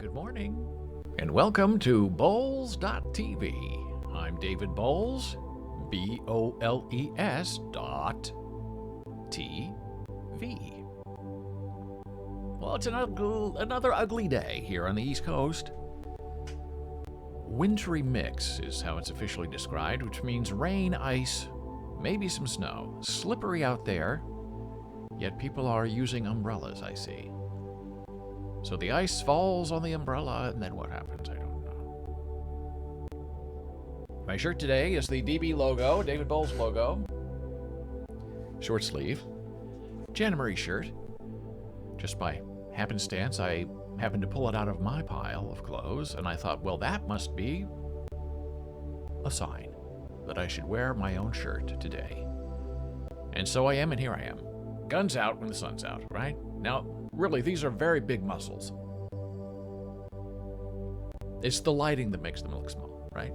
Good morning, and welcome to Boles.tv. I'm David Boles, BOLES.TV. Well, it's another ugly day here on the East Coast. Wintry mix is how it's officially described, which means rain, ice, maybe some snow. Slippery out there, yet people are using umbrellas, I see. So the ice falls on the umbrella, and then what happens? I don't know. My shirt today is the DB logo, David Boles logo. Short sleeve. Jana Marie shirt. Just by happenstance, I happened to pull it out of my pile of clothes, and I thought, well, that must be a sign that I should wear my own shirt today. And so I am, and here I am. Guns out when the sun's out, right? Now, really, these are very big muscles. It's the lighting that makes them look small, right?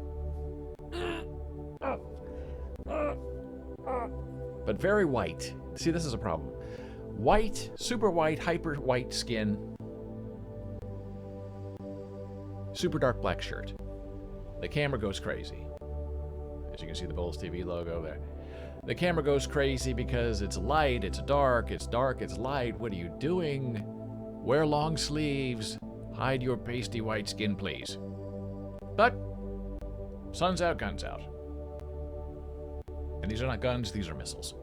But very white. See, this is a problem. White, super white, hyper white skin. Super dark black shirt. The camera goes crazy. As you can see the Boles TV logo there. The camera goes crazy because it's light, it's dark, it's light. What are you doing? Wear long sleeves. Hide your pasty white skin, please. But, sun's out, guns out. And these are not guns, these are missiles.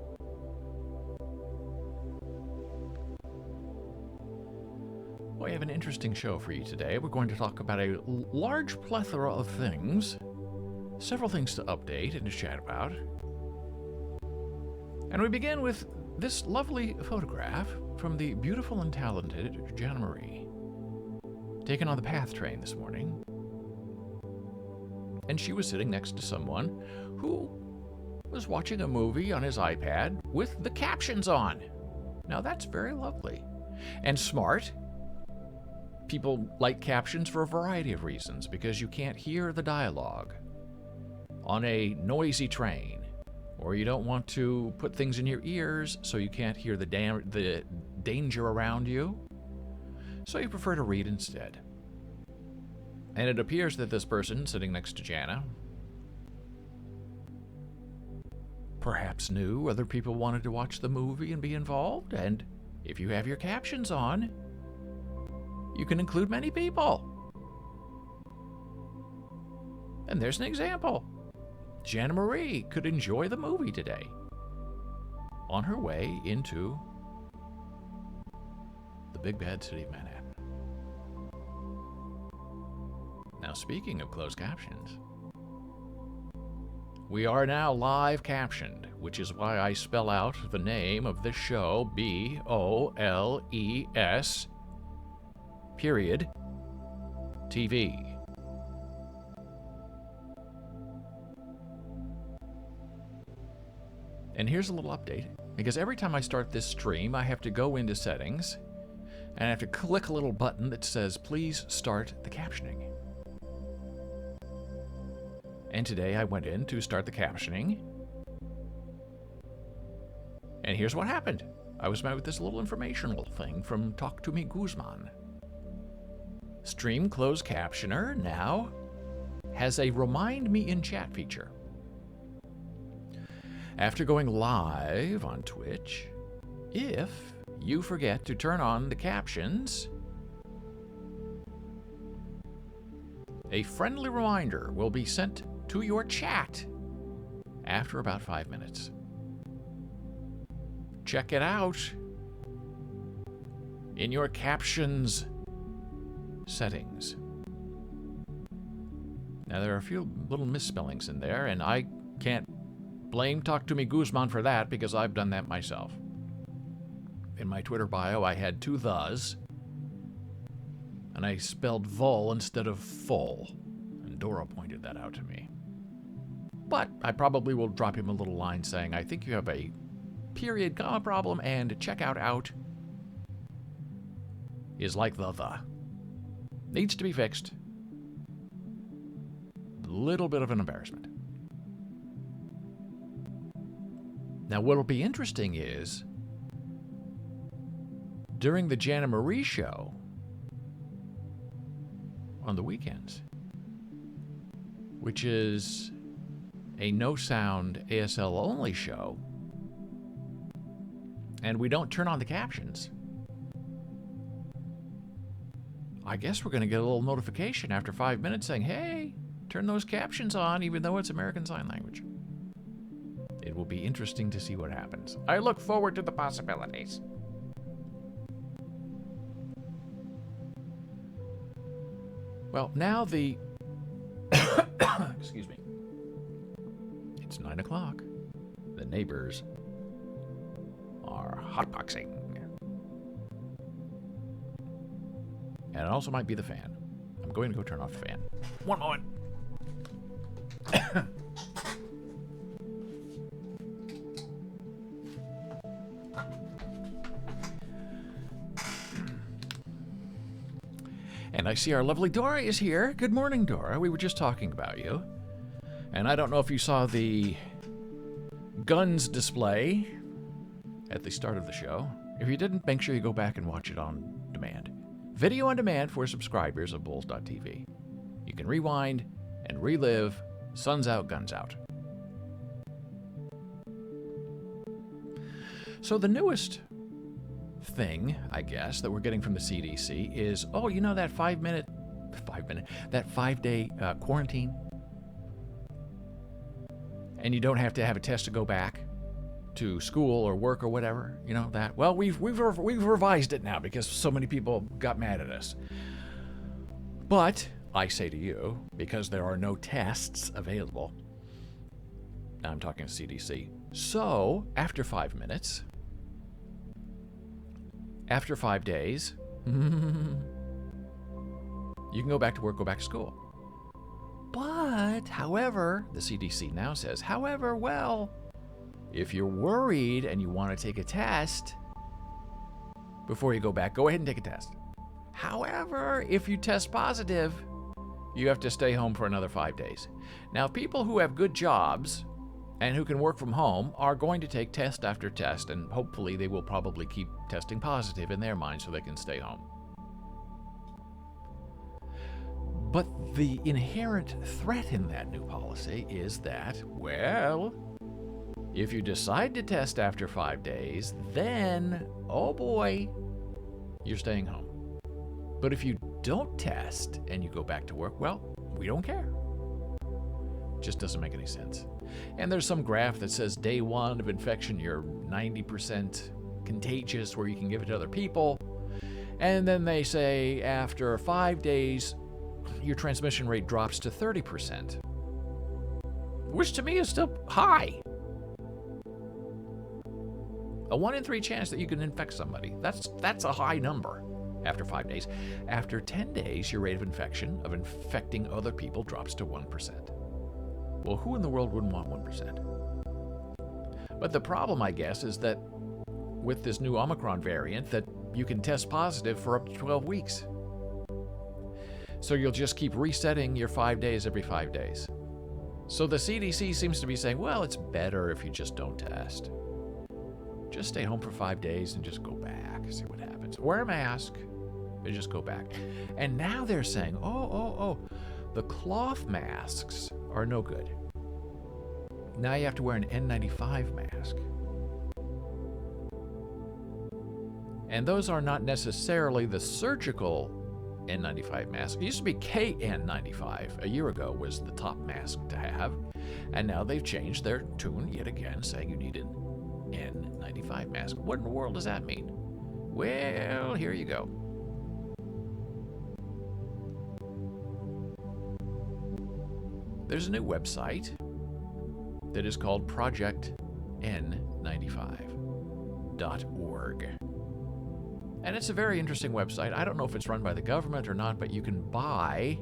Well, we have an interesting show for you today. We're going to talk about a large plethora of things. Several things to update and to chat about. And we begin with this lovely photograph from the beautiful and talented Jana Marie, taken on the PATH train this morning. And she was sitting next to someone who was watching a movie on his iPad with the captions on. Now that's very lovely and smart. People like captions for a variety of reasons, because you can't hear the dialogue on a noisy train, or you don't want to put things in your ears so you can't hear the danger around you, so you prefer to read instead. And it appears that this person sitting next to Jana perhaps knew other people wanted to watch the movie and be involved, and if you have your captions on, you can include many people. And there's an example. Jana Marie could enjoy the movie today on her way into the big bad city of Manhattan. Now, speaking of closed captions, we are now live captioned, which is why I spell out the name of this show, BOLES, period, TV. And here's a little update, because every time I start this stream, I have to go into settings, and I have to click a little button that says, please start the captioning. And today I went in to start the captioning, and here's what happened. I was met with this little informational thing from Talk to Me Guzman. Stream closed captioner now has a remind me in chat feature. After going live on Twitch, if you forget to turn on the captions, a friendly reminder will be sent to your chat after about 5 minutes. Check it out in your captions settings. Now, there are a few little misspellings in there, and I can't blame Talk to Me Guzman for that, because I've done that myself. In my Twitter bio, I had 2 thes, and I spelled vol instead of full, and Dora pointed that out to me. But I probably will drop him a little line saying, I think you have a period comma problem, and checkout out is like the. Needs to be fixed. Little bit of an embarrassment. Now, what'll be interesting is, during the Jana Marie show on the weekends, which is a no-sound ASL-only show, and we don't turn on the captions, I guess we're going to get a little notification after 5 minutes saying, hey, turn those captions on, even though it's American Sign Language. It will be interesting to see what happens. I look forward to the possibilities. Well, now the... Excuse me. It's 9 o'clock. The neighbors are hotboxing. And it also might be the fan. I'm going to go turn off the fan. One moment. And I see our lovely Dora is here. Good morning, Dora. We were just talking about you. And I don't know if you saw the guns display at the start of the show. If you didn't, make sure you go back and watch it on demand. Video on demand for subscribers of Boles.tv. You can rewind and relive Sun's Out, Guns Out. So the newest thing, I guess, that we're getting from the CDC is, oh, you know that 5-day quarantine? And you don't have to have a test to go back to school or work or whatever, you know that. Well, we've revised it now because so many people got mad at us. But I say to you, because there are no tests available, now I'm talking to CDC. So after 5 minutes, after 5 days, you can go back to work, go back to school. But, however, the CDC now says, however, well, if you're worried and you want to take a test before you go back, go ahead and take a test. However, if you test positive, you have to stay home for another 5 days. Now, people who have good jobs and who can work from home are going to take test after test, and hopefully they will probably keep testing positive in their mind so they can stay home. But the inherent threat in that new policy is that, well, if you decide to test after 5 days, then, oh boy, you're staying home. But if you don't test and you go back to work, well, we don't care. Just doesn't make any sense. And there's some graph that says day 1 of infection, you're 90% contagious where you can give it to other people. And then they say after 5 days, your transmission rate drops to 30%, which to me is still high. A 1 in 3 chance that you can infect somebody. That's a high number after 5 days. After 10 days, your rate of infecting other people drops to 1%. Well, who in the world wouldn't want 1%? But the problem, I guess, is that with this new Omicron variant, that you can test positive for up to 12 weeks. So you'll just keep resetting your 5 days every 5 days. So the CDC seems to be saying, well, it's better if you just don't test. Just stay home for 5 days and just go back, see what happens. Wear a mask and just go back. And now they're saying, the cloth masks are no good. Now you have to wear an N95 mask. And those are not necessarily the surgical N95 mask. It used to be KN95. A year ago was the top mask to have. And now they've changed their tune yet again, saying you need an N95 mask. What in the world does that mean? Well, here you go. There's a new website that is called projectn95.org. And it's a very interesting website. I don't know if it's run by the government or not, but you can buy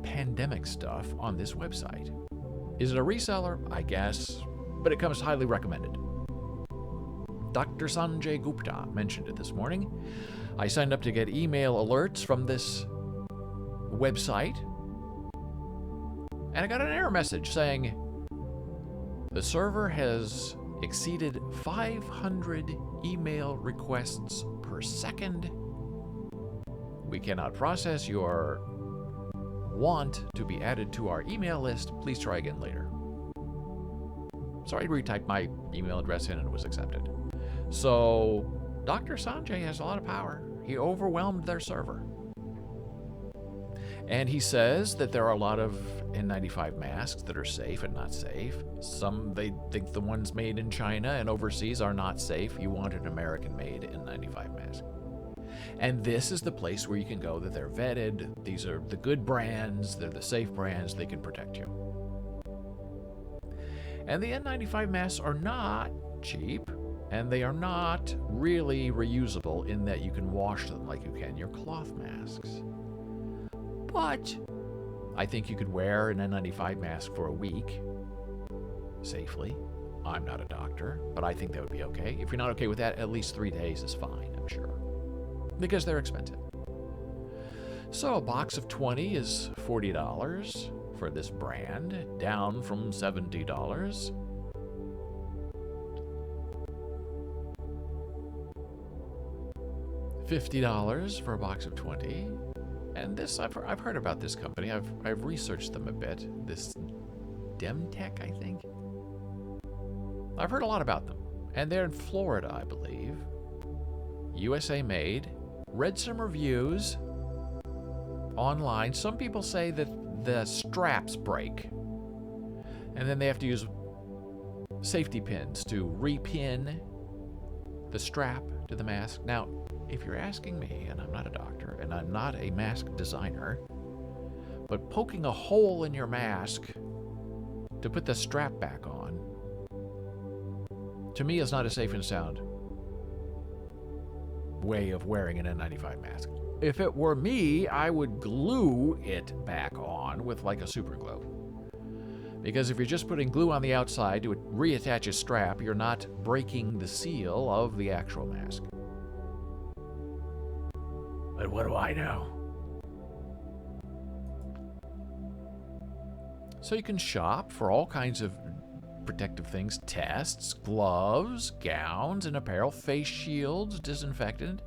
pandemic stuff on this website. Is it a reseller? I guess, but it comes highly recommended. Dr. Sanjay Gupta mentioned it this morning. I signed up to get email alerts from this website, and I got an error message saying the server has exceeded 500 email requests per second. We cannot process your want to be added to our email list, please try again later. So I retyped my email address in and it was accepted. So Dr. Sanjay has a lot of power. He overwhelmed their server. And he says that there are a lot of N95 masks that are safe and not safe. Some, they think the ones made in China and overseas are not safe. You want an American-made N95 mask. And this is the place where you can go that they're vetted. These are the good brands. They're the safe brands. They can protect you. And the N95 masks are not cheap, and they are not really reusable in that you can wash them like you can your cloth masks. But I think you could wear an N95 mask for a week safely. I'm not a doctor, but I think that would be okay. If you're not okay with that, at least 3 days is fine, I'm sure. Because they're expensive. So a box of 20 is $40 for this brand, down from $70. $50 for a box of 20. And this, I've heard about this company. I've researched them a bit. This Demtech, I think. I've heard a lot about them. And they're in Florida, I believe. USA made. Read some reviews online. Some people say that the straps break. And then they have to use safety pins to repin the strap to the mask. Now, if you're asking me, and I'm not a doctor, and I'm not a mask designer, but poking a hole in your mask to put the strap back on, to me is not a safe and sound way of wearing an N95 mask. If it were me, I would glue it back on with like a super glue. Because if you're just putting glue on the outside to reattach a strap, you're not breaking the seal of the actual mask. But what do I know? So you can shop for all kinds of protective things, tests, gloves, gowns and apparel, face shields, disinfectant.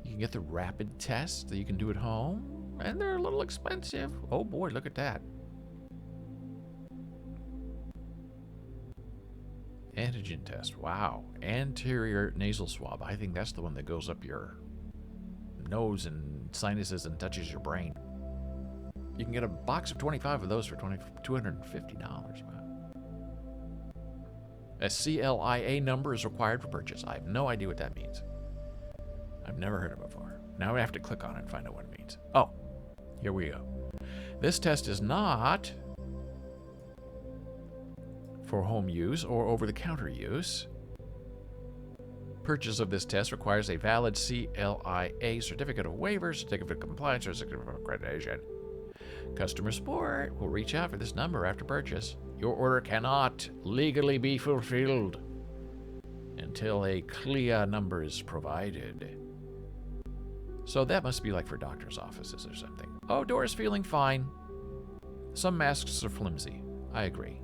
You can get the rapid test that you can do at home, and they're a little expensive. Oh boy, look at that. Antigen test, wow. Anterior nasal swab. I think that's the one that goes up your nose and sinuses and touches your brain. You can get a box of 25 of those for $250. Wow. A CLIA number is required for purchase. I have no idea what that means. I've never heard of it before. Now I have to click on it and find out what it means. Oh, here we go. This test is not for home use or over-the-counter use. Purchase of this test requires a valid CLIA certificate of waiver, certificate of compliance, or certificate of accreditation. Customer support will reach out for this number after purchase. Your order cannot legally be fulfilled until a CLIA number is provided. So that must be like for doctor's offices or something. Oh, Dora's feeling fine. Some masks are flimsy. I agree.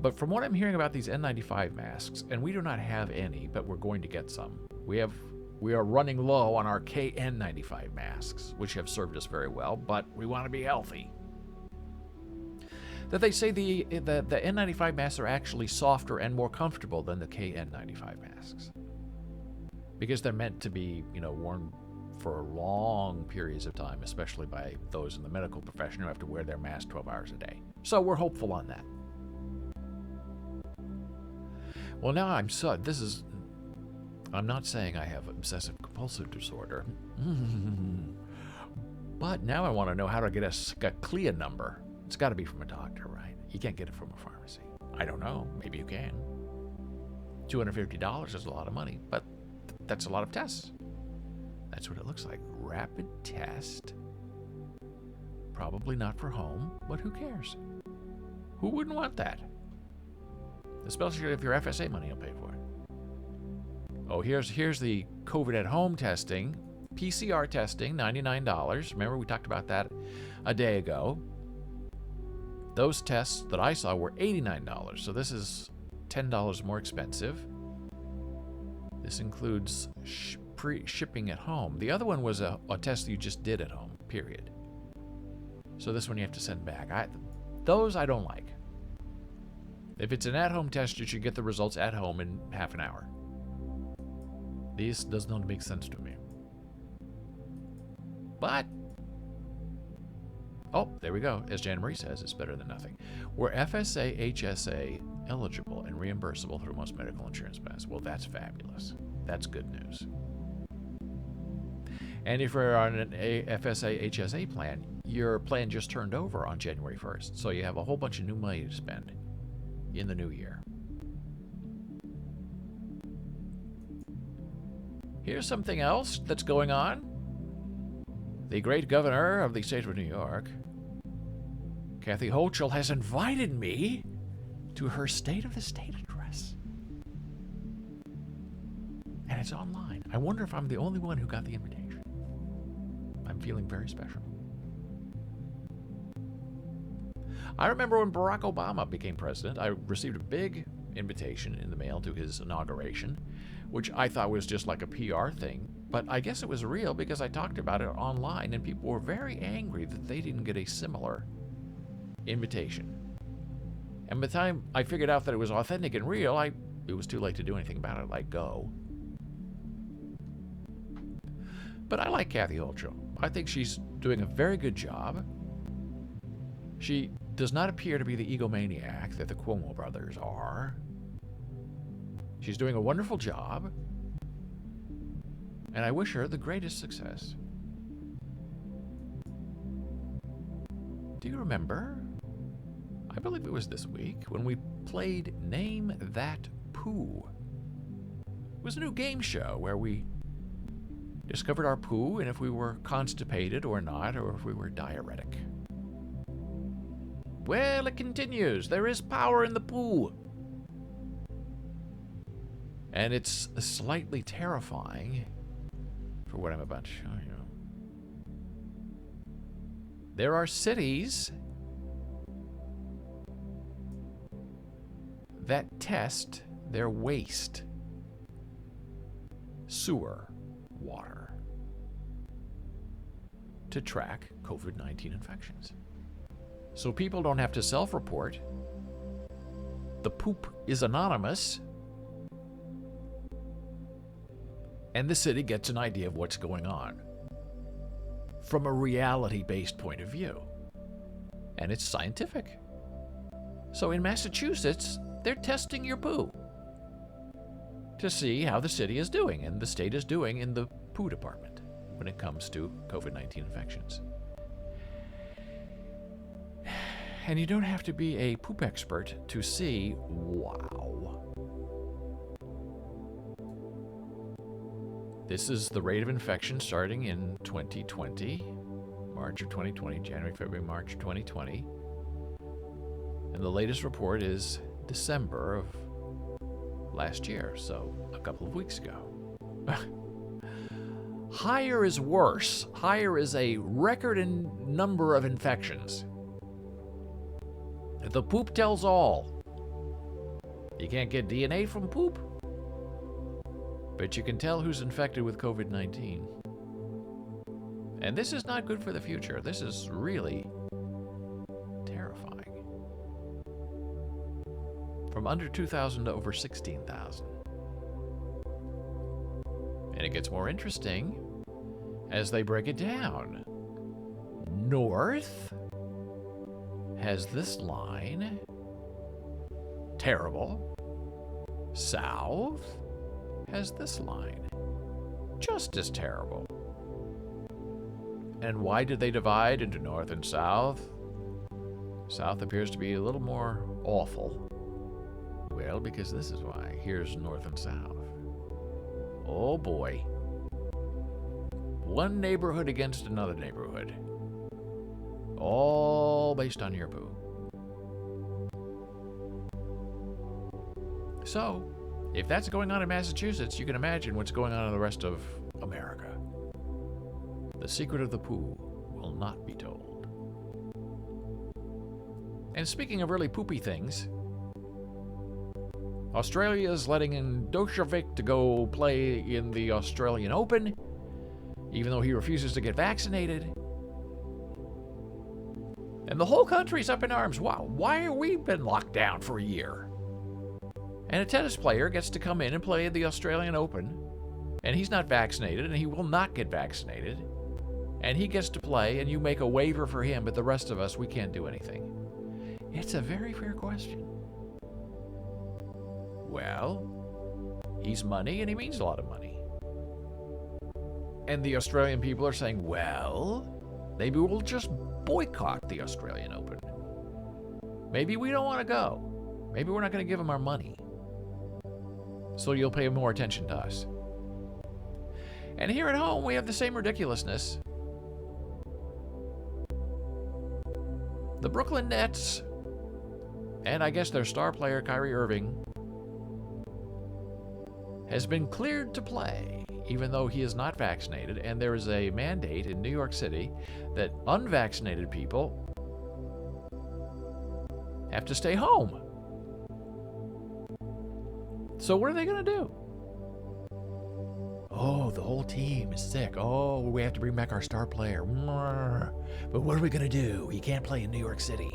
But from what I'm hearing about these N95 masks, and we do not have any, but we're going to get some. We are running low on our KN95 masks, which have served us very well, but we want to be healthy. That they say the N95 masks are actually softer and more comfortable than the KN95 masks. Because they're meant to be, worn for long periods of time, especially by those in the medical profession who have to wear their mask 12 hours a day. So we're hopeful on that. Well, now I'm not saying I have obsessive compulsive disorder, but now I want to know how to get a CLIA number. It's got to be from a doctor, right? You can't get it from a pharmacy. I don't know. Maybe you can. $250 is a lot of money, but that's a lot of tests. That's what it looks like. Rapid test. Probably not for home, but who cares? Who wouldn't want that? Especially if your FSA money will pay for it. Oh, here's the COVID at home testing. PCR testing, $99. Remember, we talked about that a day ago. Those tests that I saw were $89. So this is $10 more expensive. This includes pre-shipping at home. The other one was a test you just did at home, period. So this one you have to send back. Those I don't like. If it's an at-home test, you should get the results at home in half an hour. This does not make sense to me. But, oh, there we go. As Jan Marie says, it's better than nothing. We're FSA, HSA eligible and reimbursable through most medical insurance plans. Well, that's fabulous. That's good news. And if you're on an FSA, HSA plan, your plan just turned over on January 1st. So you have a whole bunch of new money to spend in the new year. Here's something else that's going on. The great governor of the state of New York, Kathy Hochul, has invited me to her State of the State address. And it's online. I wonder if I'm the only one who got the invitation. I'm feeling very special. I remember when Barack Obama became president, I received a big invitation in the mail to his inauguration, which I thought was just like a PR thing. But I guess it was real because I talked about it online and people were very angry that they didn't get a similar invitation. And by the time I figured out that it was authentic and real, it was too late to do anything about it, like go. But I like Kathy Hochul. I think she's doing a very good job. She does not appear to be the egomaniac that the Cuomo brothers are. She's doing a wonderful job. And I wish her the greatest success. Do you remember? I believe it was this week when we played Name That Poo. It was a new game show where we discovered our poo and if we were constipated or not, or if we were diuretic. Well, it continues. There is power in the poo. And it's slightly terrifying for what I'm about to show you. There are cities that test their waste sewer water to track COVID-19 infections. So people don't have to self-report. The poop is anonymous. And the city gets an idea of what's going on from a reality-based point of view. And it's scientific. So in Massachusetts, they're testing your poo to see how the city is doing and the state is doing in the poo department when it comes to COVID-19 infections. And you don't have to be a poop expert to see, wow. This is the rate of infection starting in 2020, March of 2020, January, February, March 2020. And the latest report is December of last year, so a couple of weeks ago. Higher is worse. Higher is a record in number of infections. The poop tells all. You can't get DNA from poop, but you can tell who's infected with COVID-19. And this is not good for the future. This is really terrifying. From under 2,000 to over 16,000. And it gets more interesting as they break it down. North has this line. Terrible. South has this line. Just as terrible. And why did they divide into North and South? South appears to be a little more awful. Well, because this is why. Here's North and South. Oh boy. One neighborhood against another neighborhood. All based on your poo. So, if that's going on in Massachusetts, you can imagine what's going on in the rest of America. The secret of the poo will not be told. And speaking of really poopy things, Australia is letting in Djokovic to go play in the Australian Open, even though he refuses to get vaccinated. And the whole country's up in arms. Wow, why have we been locked down for a year? And a tennis player gets to come in and play at the Australian Open, and he's not vaccinated, and he will not get vaccinated. And he gets to play, and you make a waiver for him, but the rest of us, we can't do anything. It's a very fair question. Well, he's money, and he means a lot of money. And the Australian people are saying, well, maybe we'll just boycott the Australian Open. Maybe we don't want to go. Maybe we're not going to give him our money. So you'll pay more attention to us. And here at home, we have the same ridiculousness. The Brooklyn Nets, and I guess their star player, Kyrie Irving, has been cleared to play, even though he is not vaccinated, and there is a mandate in New York City that unvaccinated people have to stay home. So what are they going to do? Oh, the whole team is sick. Oh, we have to bring back our star player. But what are we going to do? He can't play in New York City.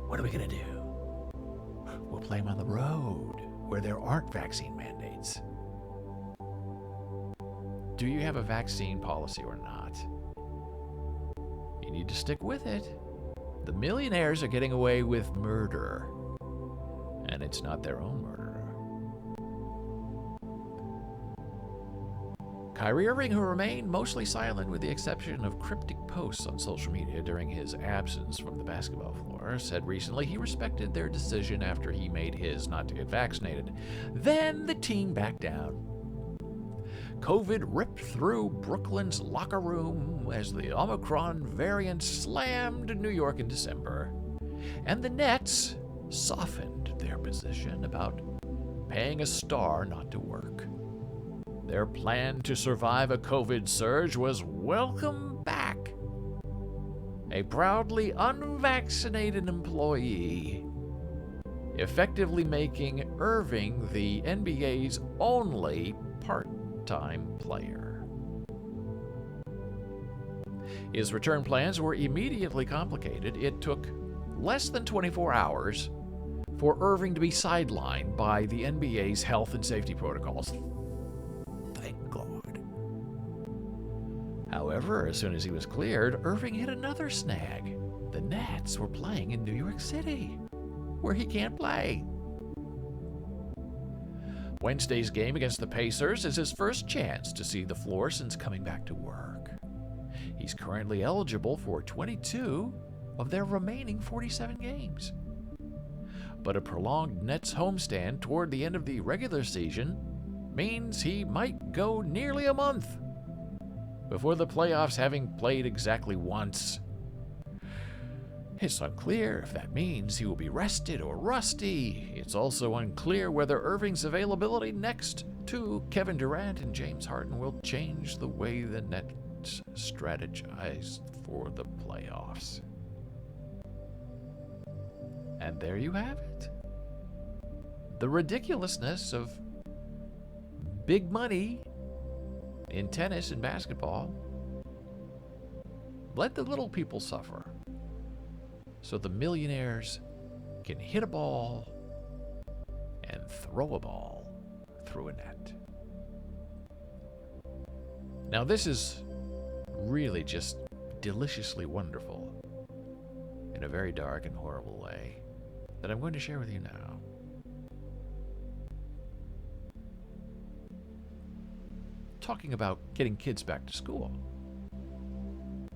What are we going to do? We'll play him on the road where there aren't vaccine mandates. Do you have a vaccine policy or not? You need to stick with it. The millionaires are getting away with murder, and it's not their own murder. Kyrie Irving, who remained mostly silent with the exception of cryptic posts on social media during his absence from the basketball floor, said recently he respected their decision after he made his not to get vaccinated. Then the team backed down. COVID ripped through Brooklyn's locker room as the Omicron variant slammed New York in December, and the Nets softened their position about paying a star not to work. Their plan to survive a COVID surge was welcome back a proudly unvaccinated employee, effectively making Irving the NBA's only part-time player. His return plans were immediately complicated. It took less than 24 hours for Irving to be sidelined by the NBA's health and safety protocols. Thank God. However, as soon as he was cleared, Irving hit another snag. The Nets were playing in New York City, where he can't play. Wednesday's game against the Pacers is his first chance to see the floor since coming back to work. He's currently eligible for 22 of their remaining 47 games. But a prolonged Nets homestand toward the end of the regular season means he might go nearly a month before the playoffs, having played exactly once. It's unclear if that means he will be rested or rusty. It's also unclear whether Irving's availability next to Kevin Durant and James Harden will change the way the Nets strategize for the playoffs. And there you have it. The ridiculousness of big money in tennis and basketball. Let the little people suffer, so the millionaires can hit a ball and throw a ball through a net. Now, this is really just deliciously wonderful in a very dark and horrible way that I'm going to share with you now. Talking about getting kids back to school.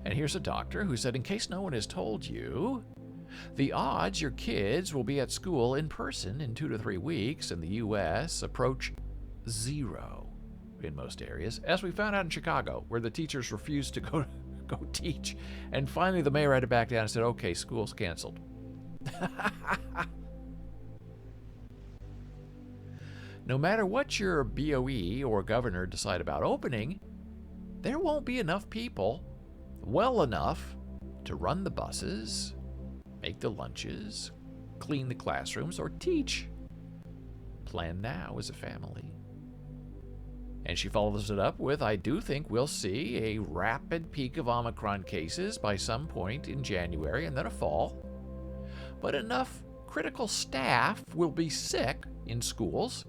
And here's a doctor who said, in case no one has told you, the odds your kids will be at school in person in 2 to 3 weeks in the U.S. approach 0 in most areas, as we found out in Chicago, where the teachers refused to go teach. And finally, the mayor had to back down and said, okay, school's canceled. No matter what your BOE or governor decide about opening, there won't be enough people well enough to run the buses, make the lunches, clean the classrooms, or teach Plan now as a family. And she follows it up with, I do think we'll see a rapid peak of Omicron cases by some point in January and then a fall. But enough critical staff will be sick in schools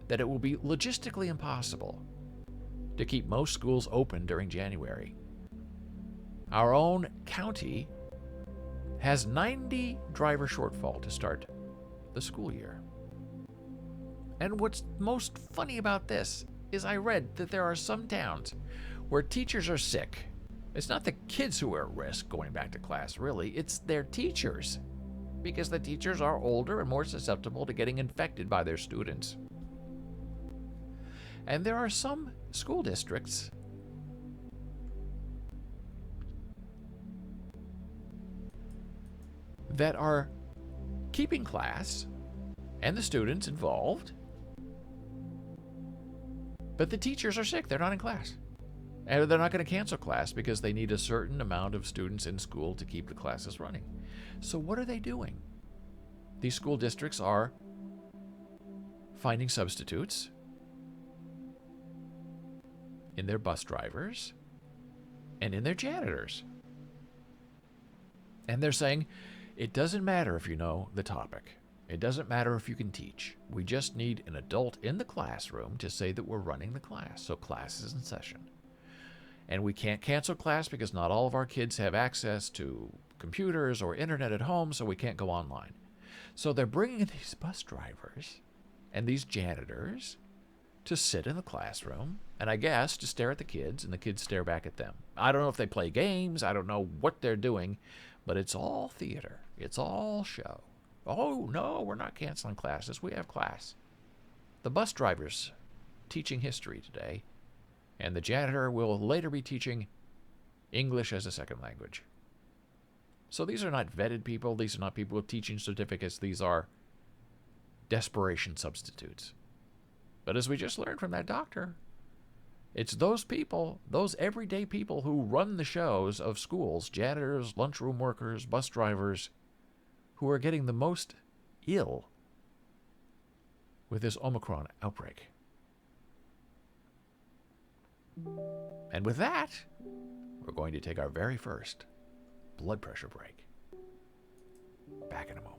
that it will be logistically impossible to keep most schools open during January. Our own county has 90 driver shortfall to start the school year. And what's most funny about this is I read that there are some towns where teachers are sick. It's not the kids who are at risk going back to class, really. It's their teachers, because the teachers are older and more susceptible to getting infected by their students. And there are some school districts that are keeping class and the students involved, but the teachers are sick. They're not in class. And they're not going to cancel class because they need a certain amount of students in school to keep the classes running. So what are they doing? These school districts are finding substitutes in their bus drivers and in their janitors. And they're saying, it doesn't matter if you know the topic. It doesn't matter if you can teach. We just need an adult in the classroom to say that we're running the class. So class is in session. And we can't cancel class because not all of our kids have access to computers or internet at home, so we can't go online. So they're bringing in these bus drivers and these janitors to sit in the classroom and I guess to stare at the kids and the kids stare back at them. I don't know if they play games. I don't know what they're doing, but it's all theater. It's all show. Oh, no, we're not canceling classes. We have class. The bus driver's teaching history today, and the janitor will later be teaching English as a second language. So these are not vetted people. These are not people with teaching certificates. These are desperation substitutes. But as we just learned from that doctor, it's those people, those everyday people who run the shows of schools, janitors, lunchroom workers, bus drivers, who are getting the most ill with this Omicron outbreak. And with that, we're going to take our very first blood pressure break. Back in a moment.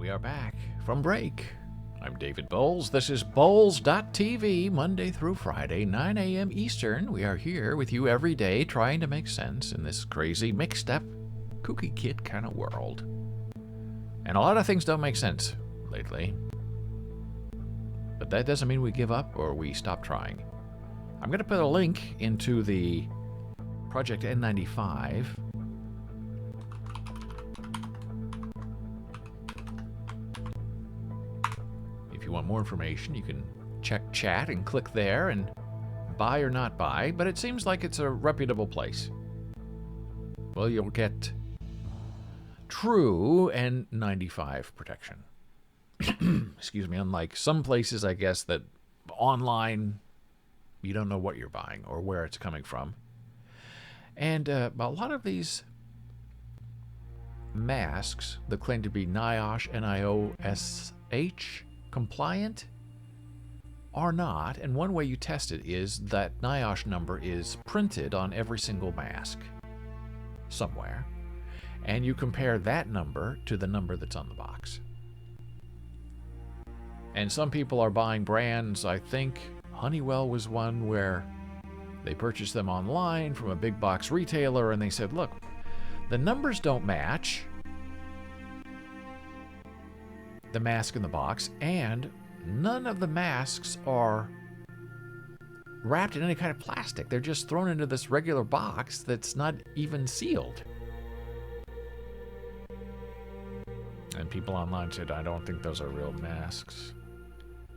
we are back from break. I'm David Boles. This is Boles.tv, Monday through Friday, 9 a.m. Eastern. We are here with you every day trying to make sense in this crazy, mixed-up, kooky kid kind of world. And a lot of things don't make sense lately. But that doesn't mean we give up or we stop trying. I'm going to put a link into the Project N95. If you want more information, you can check chat and click there and buy or not buy, but it seems like it's a reputable place. Well, you'll get true N95 protection. Excuse me, unlike some places, I guess, that online you don't know what you're buying or where it's coming from. And a lot of these masks that claim to be NIOSH, N-I-O-S-H, compliant are not. And one way you test it is that NIOSH number is printed on every single mask somewhere. And you compare that number to the number that's on the box. And some people are buying brands, I think Honeywell was one where they purchased them online from a big box retailer, and they said, look, the numbers don't match the mask in the box, and none of the masks are wrapped in any kind of plastic. They're just thrown into this regular box that's not even sealed. And people online said, I don't think those are real masks.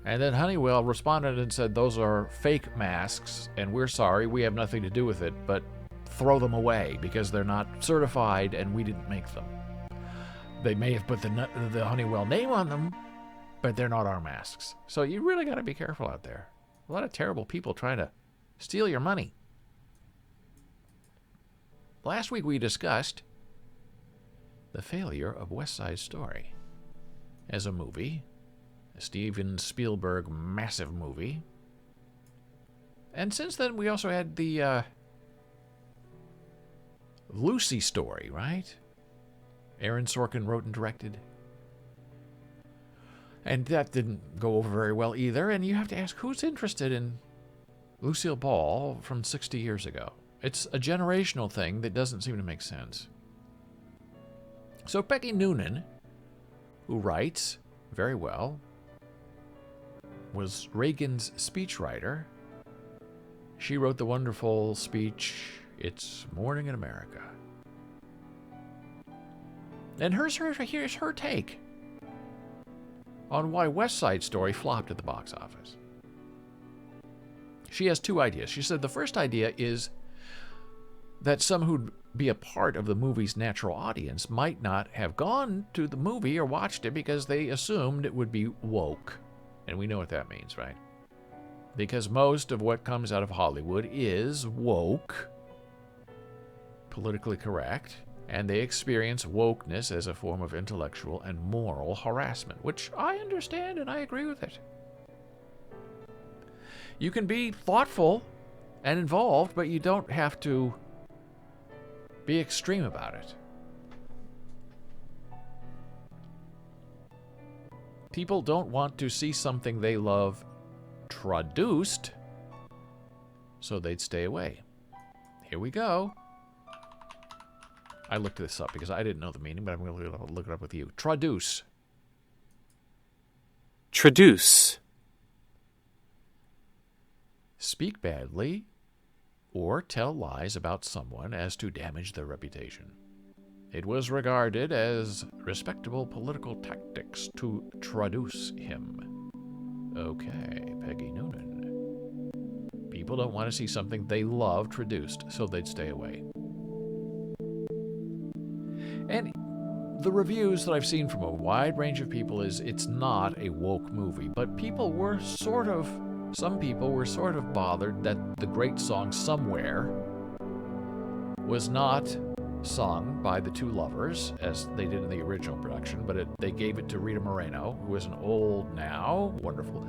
And then Honeywell responded and said, those are fake masks, and we're sorry, we have nothing to do with it, but throw them away because they're not certified and we didn't make them. They may have put the Honeywell name on them, but they're not our masks. So you really got to be careful out there. A lot of terrible people trying to steal your money. Last week we discussed the failure of West Side Story as a movie. A Steven Spielberg massive movie. And since then, we also had the Lucy story, right? Aaron Sorkin wrote and directed. And that didn't go over very well either. And you have to ask, who's interested in Lucille Ball from 60 years ago? It's a generational thing that doesn't seem to make sense. So Peggy Noonan, who writes very well, was Reagan's speechwriter. She wrote the wonderful speech, It's Morning in America. And here's her take on why West Side Story flopped at the box office. She has two ideas. She said the first idea is that some who'd be a part of the movie's natural audience might not have gone to the movie or watched it because they assumed it would be woke. And we know what that means, right? Because most of what comes out of Hollywood is woke, politically correct, and they experience wokeness as a form of intellectual and moral harassment, which I understand and I agree with it. You can be thoughtful and involved, but you don't have to be extreme about it. People don't want to see something they love traduced, so they'd stay away. Here we go. I looked this up because I didn't know the meaning, but I'm going to look it up with you. Traduce. Traduce. Speak badly or tell lies about someone as to damage their reputation. It was regarded as respectable political tactics to traduce him. Okay, Peggy Noonan. People don't want to see something they love traduced, so they'd stay away. And the reviews that I've seen from a wide range of people is it's not a woke movie, but some people were sort of bothered that the great song Somewhere was not sung by the two lovers, as they did in the original production, but they gave it to Rita Moreno, who is an old now, wonderful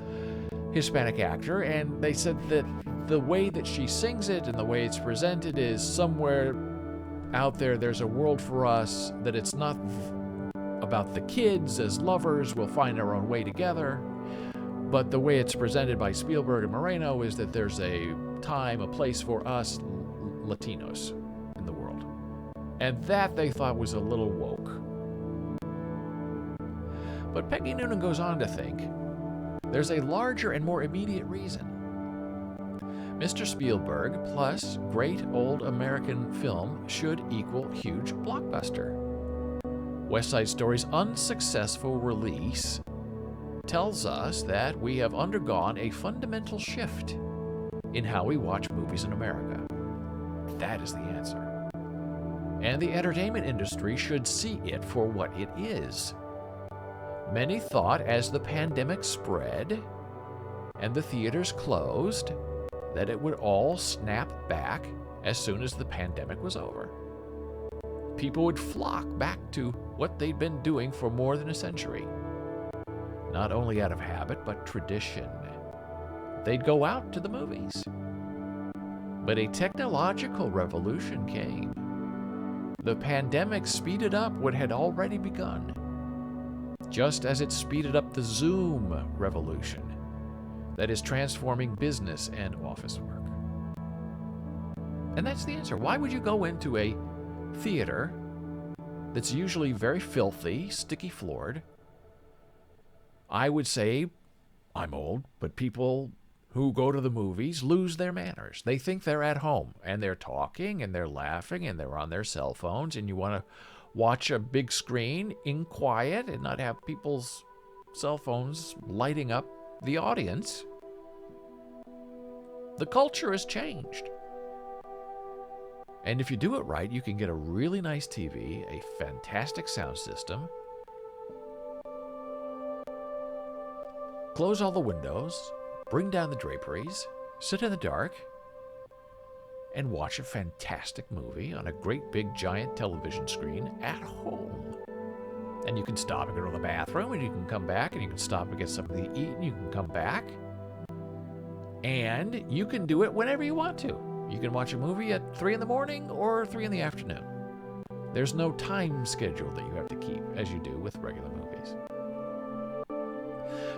Hispanic actor, and they said that the way that she sings it and the way it's presented is somewhere out there's a world for us, that it's not a about the kids as lovers will find their own way together. But the way it's presented by Spielberg and Moreno is that there's a time, a place for us Latinos in the world. And that they thought was a little woke. But Peggy Noonan goes on to think there's a larger and more immediate reason. Mr. Spielberg plus great old American film should equal huge blockbuster. West Side Story's unsuccessful release tells us that we have undergone a fundamental shift in how we watch movies in America. That is the answer. And the entertainment industry should see it for what it is. Many thought as the pandemic spread and the theaters closed that it would all snap back as soon as the pandemic was over. People would flock back to what they'd been doing for more than a century. Not only out of habit, but tradition. They'd go out to the movies. But a technological revolution came. The pandemic speeded up what had already begun, just as it speeded up the Zoom revolution that is transforming business and office work. And that's the answer. Why would you go into a theater that's usually very filthy, sticky floored? I would say, I'm old, but people who go to the movies lose their manners. They think they're at home, and they're talking, and they're laughing, and they're on their cell phones, and you want to watch a big screen in quiet and not have people's cell phones lighting up the audience. The culture has changed. And if you do it right, you can get a really nice TV, a fantastic sound system, close all the windows, bring down the draperies, sit in the dark, and watch a fantastic movie on a great big giant television screen at home. And you can stop and go to the bathroom, and you can come back, and you can stop and get something to eat, and you can come back. And you can do it whenever you want to. You can watch a movie at 3 in the morning or 3 in the afternoon. There's no time schedule that you have to keep as you do with regular movies.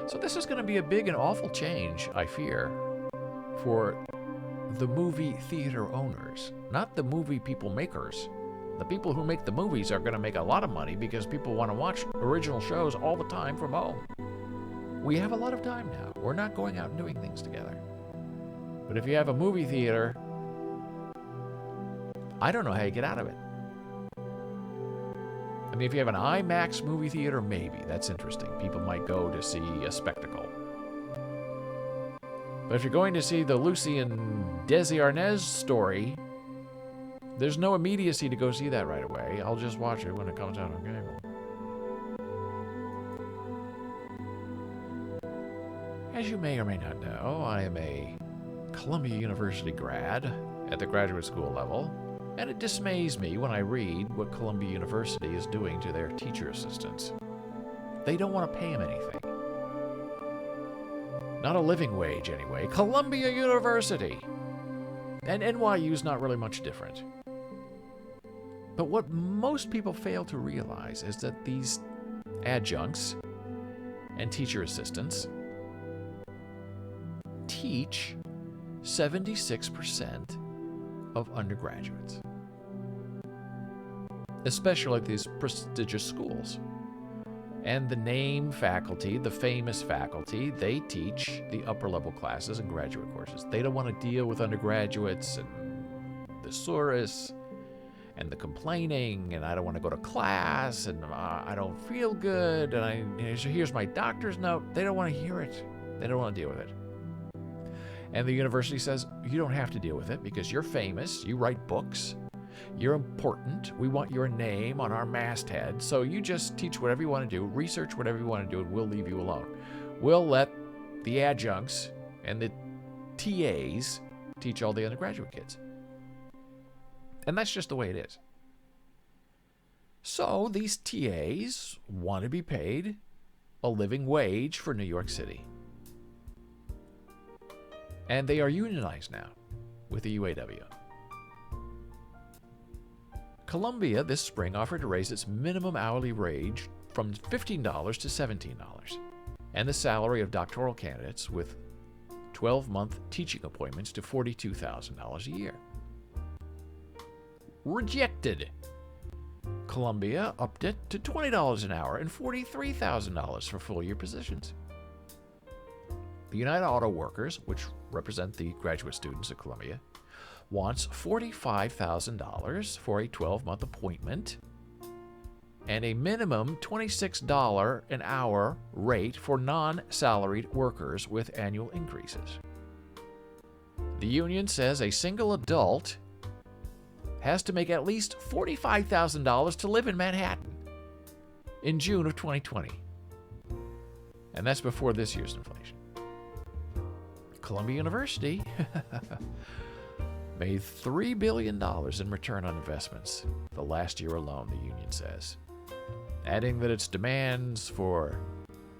So this is going to be a big and awful change, I fear, for the movie theater owners, not the movie people makers. The people who make the movies are going to make a lot of money because people want to watch original shows all the time from home. We have a lot of time now. We're not going out and doing things together. But if you have a movie theater, I don't know how you get out of it. I mean, if you have an IMAX movie theater, maybe. That's interesting. People might go to see a spectacle. But if you're going to see the Lucy and Desi Arnaz story, there's no immediacy to go see that right away. I'll just watch it when it comes out on cable. As you may or may not know, I am a Columbia University grad at the graduate school level, and it dismays me when I read what Columbia University is doing to their teacher assistants. They don't want to pay them anything. Not a living wage, anyway. Columbia University! And NYU's not really much different. But what most people fail to realize is that these adjuncts and teacher assistants teach 76% of undergraduates, especially at these prestigious schools. And the name faculty, the famous faculty, they teach the upper level classes and graduate courses. They don't want to deal with undergraduates and the thesaurus and the complaining, and I don't want to go to class, and I don't feel good, and here's my doctor's note. They don't want to hear it. They don't want to deal with it. And the university says, you don't have to deal with it because you're famous, you write books, you're important, we want your name on our masthead, so you just teach whatever you want to do, research whatever you want to do, and we'll leave you alone. We'll let the adjuncts and the TAs teach all the undergraduate kids. And that's just the way it is. So these TAs want to be paid a living wage for New York City. And they are unionized now with the UAW. Columbia this spring offered to raise its minimum hourly wage from $15 to $17, and the salary of doctoral candidates with 12-month teaching appointments to $42,000 a year. Rejected. Columbia upped it to $20 an hour and $43,000 for full-year positions. The United Auto Workers, which represent the graduate students at Columbia, wants $45,000 for a 12-month appointment and a minimum $26 an hour rate for non-salaried workers with annual increases. The union says a single adult has to make at least $45,000 to live in Manhattan in June of 2020. And that's before this year's inflation. Columbia University made $3 billion in return on investments the last year alone, the union says, adding that its demands for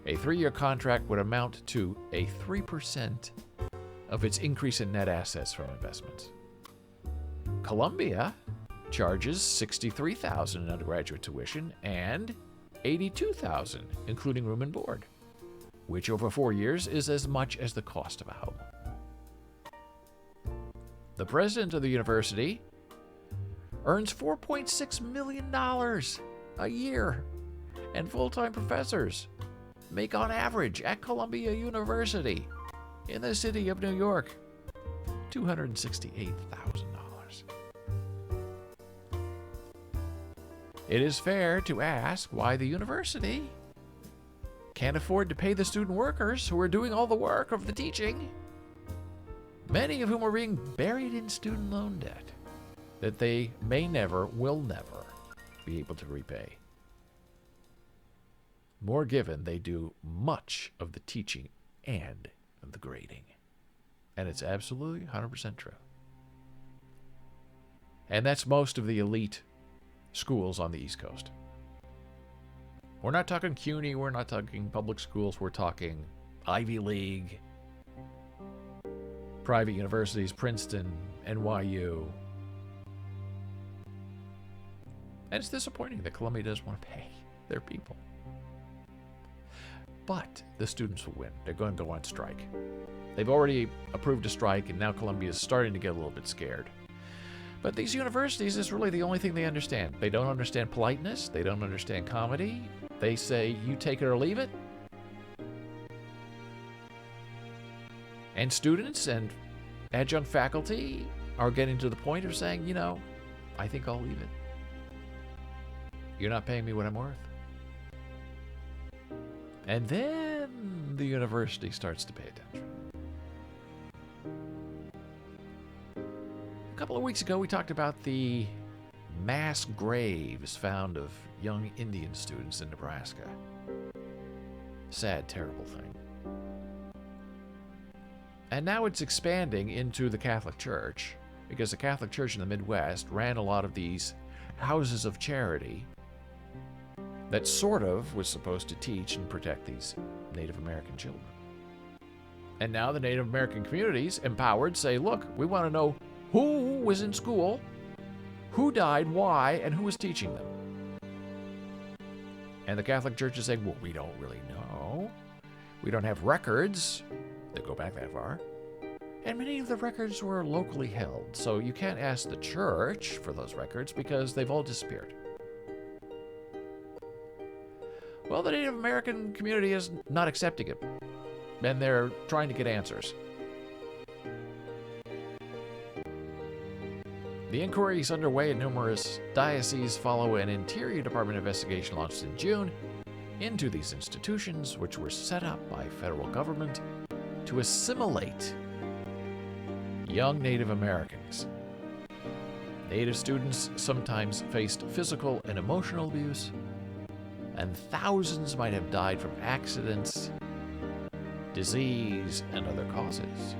a 3-year contract would amount to a 3% of its increase in net assets from investments. Columbia charges $63,000 in undergraduate tuition and $82,000, including room and board, which over 4 years is as much as the cost of a home. The president of the university earns $4.6 million a year, and full-time professors make on average at Columbia University in the city of New York $268,000. It is fair to ask why the university can't afford to pay the student workers who are doing all the work of the teaching, many of whom are being buried in student loan debt that they will never be able to repay. More given they do much of the teaching and the grading. And it's absolutely 100% true. And that's most of the elite schools on the East Coast. We're not talking CUNY, we're not talking public schools, we're talking Ivy League, private universities, Princeton, NYU. And it's disappointing that Columbia doesn't want to pay their people. But the students will win. They're going to go on strike. They've already approved a strike, and now Columbia is starting to get a little bit scared. But these universities is really the only thing they understand. They don't understand politeness. They don't understand comedy. They say, you take it or leave it. And students and adjunct faculty are getting to the point of saying, I think I'll leave it. You're not paying me what I'm worth. And then the university starts to pay attention. A couple of weeks ago, we talked about the mass graves found of young Indian students in Nebraska. Sad, terrible thing. And now it's expanding into the Catholic Church, because the Catholic Church in the Midwest ran a lot of these houses of charity that sort of was supposed to teach and protect these Native American children. And now the Native American communities, empowered, say, look, we want to know who was in school, who died, why, and who was teaching them. And the Catholic Church is saying, well, we don't really know. We don't have records that go back that far. And many of the records were locally held, so you can't ask the church for those records because they've all disappeared. Well, the Native American community is not accepting it, and they're trying to get answers. The inquiry is underway in numerous dioceses follow an Interior Department investigation launched in June into these institutions, which were set up by federal government to assimilate young Native Americans. Native students sometimes faced physical and emotional abuse, and thousands might have died from accidents, disease, and other causes.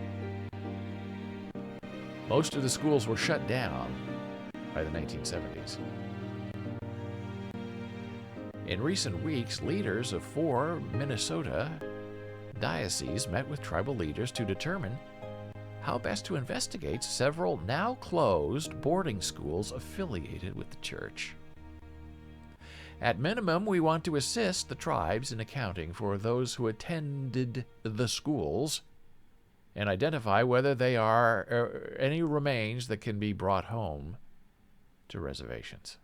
Most of the schools were shut down by the 1970s. In recent weeks, leaders of 4 Minnesota dioceses met with tribal leaders to determine how best to investigate several now closed boarding schools affiliated with the church. At minimum, we want to assist the tribes in accounting for those who attended the schools and identify whether they are any remains that can be brought home to reservations.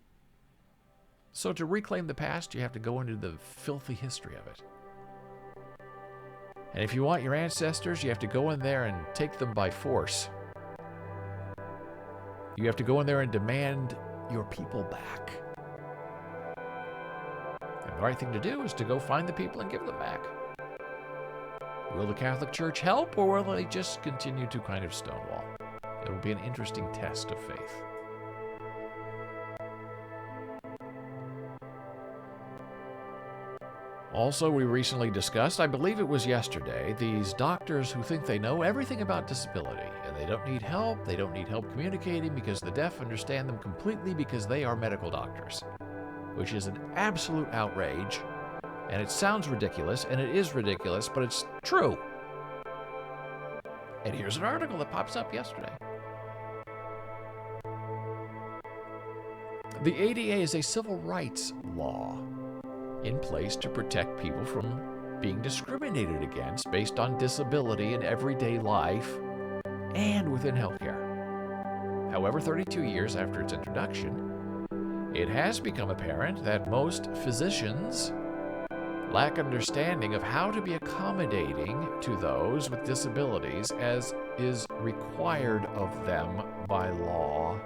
So to reclaim the past, you have to go into the filthy history of it. And if you want your ancestors, you have to go in there and take them by force. You have to go in there and demand your people back. And the right thing to do is to go find the people and give them back. Will the Catholic Church help, or will they just continue to kind of stonewall? It'll be an interesting test of faith. Also, we recently discussed, I believe it was yesterday, these doctors who think they know everything about disability, and they don't need help communicating because the deaf understand them completely because they are medical doctors, which is an absolute outrage, and it sounds ridiculous, and it is ridiculous, but it's true. And here's an article that pops up yesterday. The ADA is a civil rights law in place to protect people from being discriminated against based on disability in everyday life and within healthcare. However, 32 years after its introduction, it has become apparent that most physicians lack understanding of how to be accommodating to those with disabilities as is required of them by law.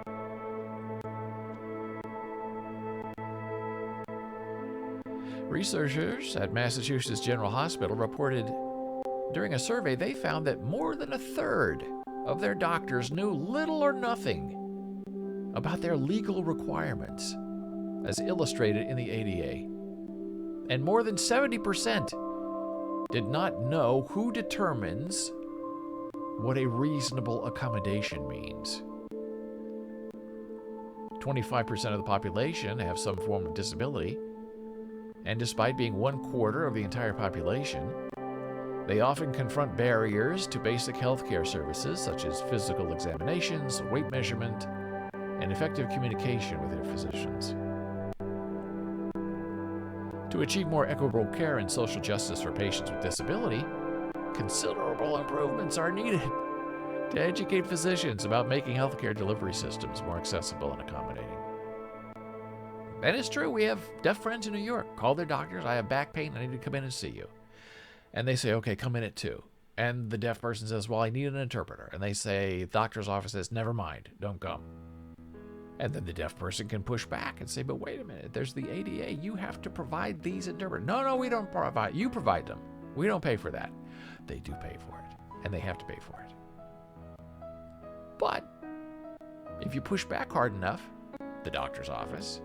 Researchers at Massachusetts General Hospital reported during a survey they found that more than a third of their doctors knew little or nothing about their legal requirements as illustrated in the ADA. And more than 70% did not know who determines what a reasonable accommodation means. 25% of the population have some form of disability, and despite being 1/4 of the entire population, they often confront barriers to basic healthcare services such as physical examinations, weight measurement, and effective communication with their physicians. To achieve more equitable care and social justice for patients with disability, considerable improvements are needed to educate physicians about making healthcare delivery systems more accessible and accommodating. And it's true, we have deaf friends in New York. Call their doctors, I have back pain, I need to come in and see you. And they say, okay, come in at 2. And the deaf person says, well, I need an interpreter. And they say, the doctor's office says, never mind, don't come. And then the deaf person can push back and say, but wait a minute, there's the ADA. You have to provide these interpreters. No, we don't provide. You provide them. We don't pay for that. They do pay for it, and they have to pay for it. But if you push back hard enough, the doctor's office,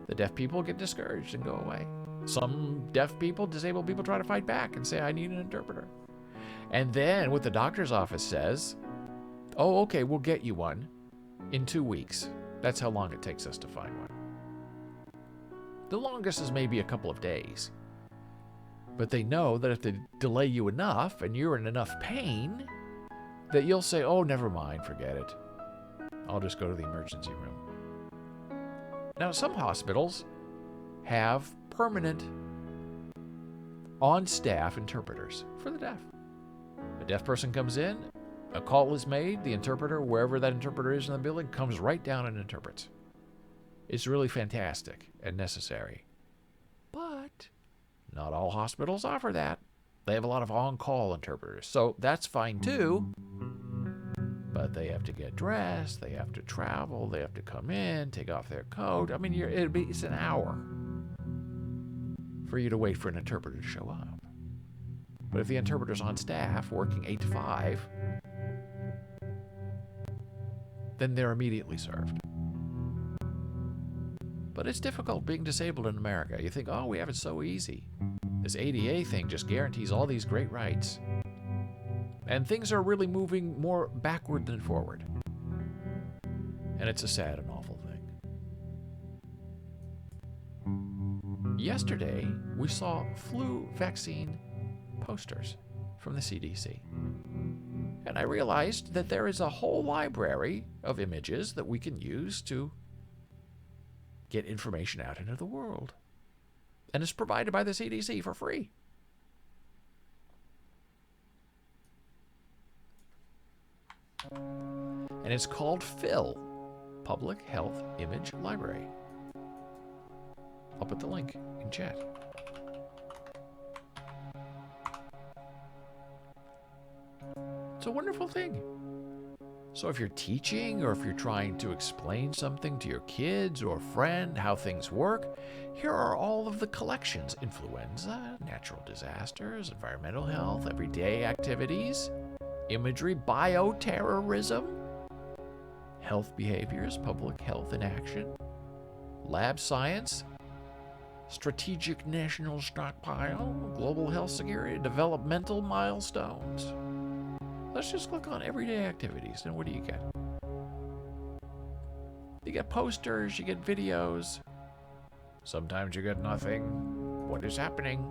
the deaf people get discouraged and go away. Some deaf people, disabled people try to fight back and say, I need an interpreter. And then what the doctor's office says, oh, okay, we'll get you one in 2 weeks. That's how long it takes us to find one. The longest is maybe a couple of days. But they know that if they delay you enough and you're in enough pain, that you'll say, oh, never mind, forget it. I'll just go to the emergency room. Now, some hospitals have permanent on-staff interpreters for the deaf. A deaf person comes in, a call is made, the interpreter, wherever that interpreter is in the building, comes right down and interprets. It's really fantastic and necessary. But not all hospitals offer that. They have a lot of on-call interpreters, so that's fine too. But they have to get dressed, they have to travel, they have to come in, take off their coat. I mean, it's an hour for you to wait for an interpreter to show up. But if the interpreter's on staff, working 8 to 5, then they're immediately served. But it's difficult being disabled in America. You think, oh, we have it so easy. This ADA thing just guarantees all these great rights. And things are really moving more backward than forward. And it's a sad and awful thing. Yesterday, we saw flu vaccine posters from the CDC. And I realized that there is a whole library of images that we can use to get information out into the world. And it's provided by the CDC for free. And it's called PHIL, Public Health Image Library. I'll put the link in chat. It's a wonderful thing. So if you're teaching or if you're trying to explain something to your kids or a friend, how things work, here are all of the collections: influenza, natural disasters, environmental health, everyday activities, imagery, bioterrorism, health behaviors, public health in action, lab science, strategic national stockpile, global health security, developmental milestones. Let's just click on everyday activities, and what do you get? You get posters, you get videos. Sometimes you get nothing. What is happening?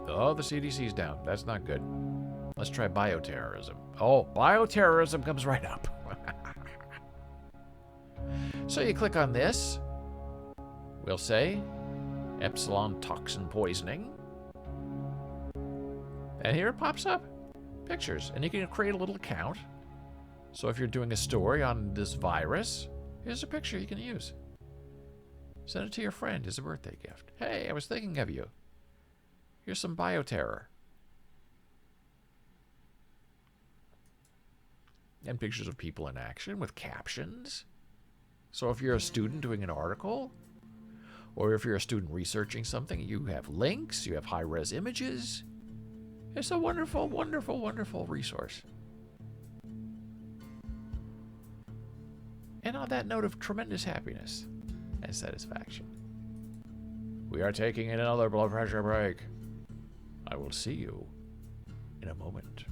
Oh, the CDC's down. That's not good. Let's try bioterrorism. Oh, bioterrorism comes right up. So you click on this. We'll say epsilon toxin poisoning. And here it pops up. Pictures. And you can create a little account. So if you're doing a story on this virus, here's a picture you can use. Send it to your friend as a birthday gift. Hey, I was thinking of you. Here's some bioterror. And pictures of people in action with captions. So if you're a student doing an article, or if you're a student researching something, you have links, you have high-res images. It's a wonderful, wonderful, wonderful resource. And on that note of tremendous happiness and satisfaction, we are taking another blood pressure break. I will see you in a moment.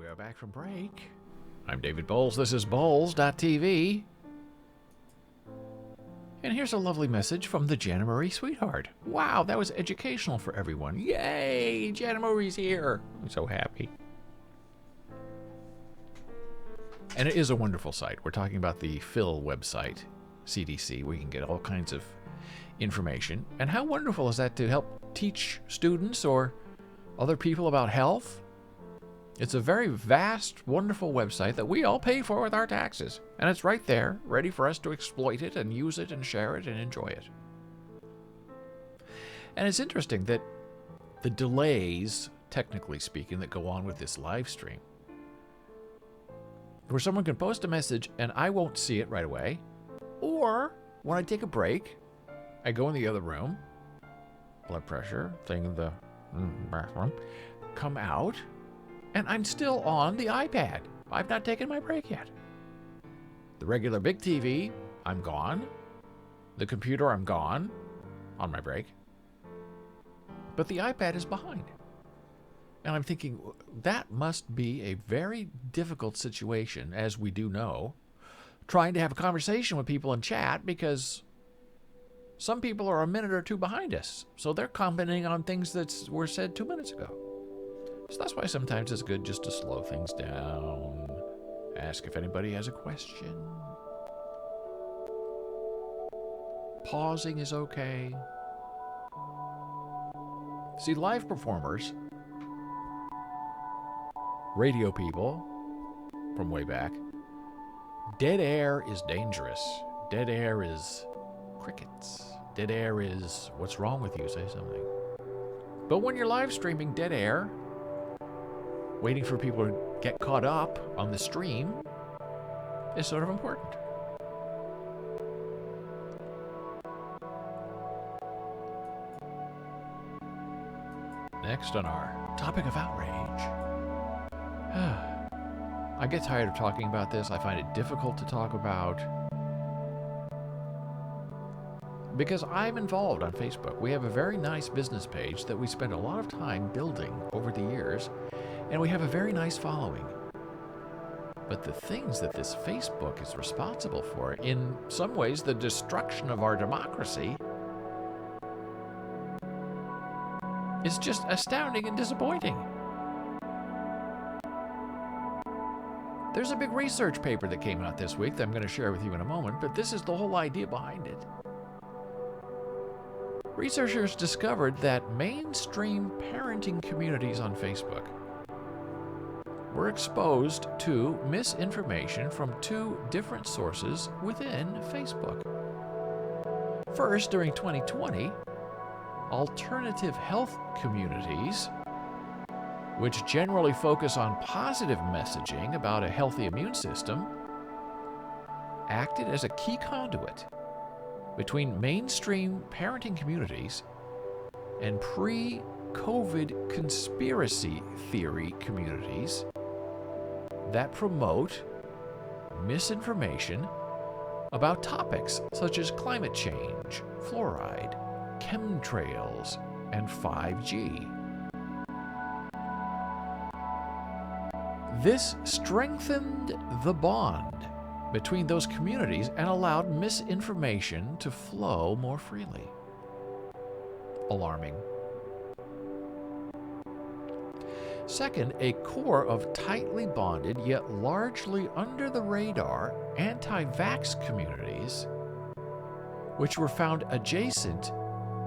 we are back from break. I'm David Boles. This is Boles.tv. And here's a lovely message from the Jana Marie Sweetheart. Wow, that was educational for everyone. Yay, Jana Marie's here. I'm so happy. And it is a wonderful site. We're talking about the Phil website, CDC, where you can get all kinds of information. And how wonderful is that to help teach students or other people about health? It's a very vast, wonderful website that we all pay for with our taxes. And it's right there, ready for us to exploit it and use it and share it and enjoy it. And it's interesting that the delays, technically speaking, that go on with this live stream, where someone can post a message and I won't see it right away, or when I take a break, I go in the other room, blood pressure, thing in the bathroom, come out, and I'm still on the iPad. I've not taken my break yet. The regular big TV, I'm gone. The computer, I'm gone on my break. But the iPad is behind. And I'm thinking, that must be a very difficult situation, as we do know, trying to have a conversation with people in chat, because some people are a minute or two behind us. So they're commenting on things that were said 2 minutes ago. So that's why sometimes it's good just to slow things down. Ask if anybody has a question. Pausing is okay. See, live performers, radio people from way back, dead air is dangerous. Dead air is crickets. Dead air is, what's wrong with you? Say something. But when you're live streaming, dead air, waiting for people to get caught up on the stream, is sort of important. Next on our topic of outrage. I get tired of talking about this. I find it difficult to talk about because I'm involved on Facebook. We have a very nice business page that we spend a lot of time building over the years, and we have a very nice following. But the things that this Facebook is responsible for, in some ways the destruction of our democracy, is just astounding and disappointing. There's a big research paper that came out this week that I'm going to share with you in a moment, but this is the whole idea behind it. Researchers discovered that mainstream parenting communities on Facebook were exposed to misinformation from two different sources within Facebook. First, during 2020, alternative health communities, which generally focus on positive messaging about a healthy immune system, acted as a key conduit between mainstream parenting communities and pre-COVID conspiracy theory communities that promote misinformation about topics such as climate change, fluoride, chemtrails, and 5G. This strengthened the bond between those communities and allowed misinformation to flow more freely. Alarming. Second, a core of tightly bonded yet largely under the radar anti-vax communities, which were found adjacent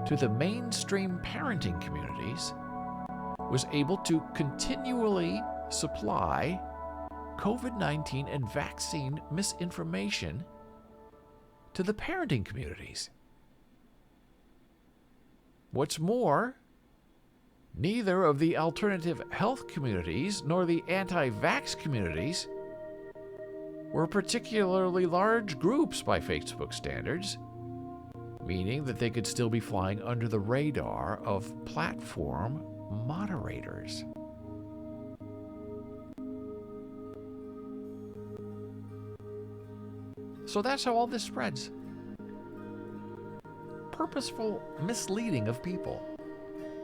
to the mainstream parenting communities, was able to continually supply COVID-19 and vaccine misinformation to the parenting communities. What's more, neither of the alternative health communities nor the anti-vax communities were particularly large groups by Facebook standards, meaning that they could still be flying under the radar of platform moderators. So that's how all this spreads. Purposeful misleading of people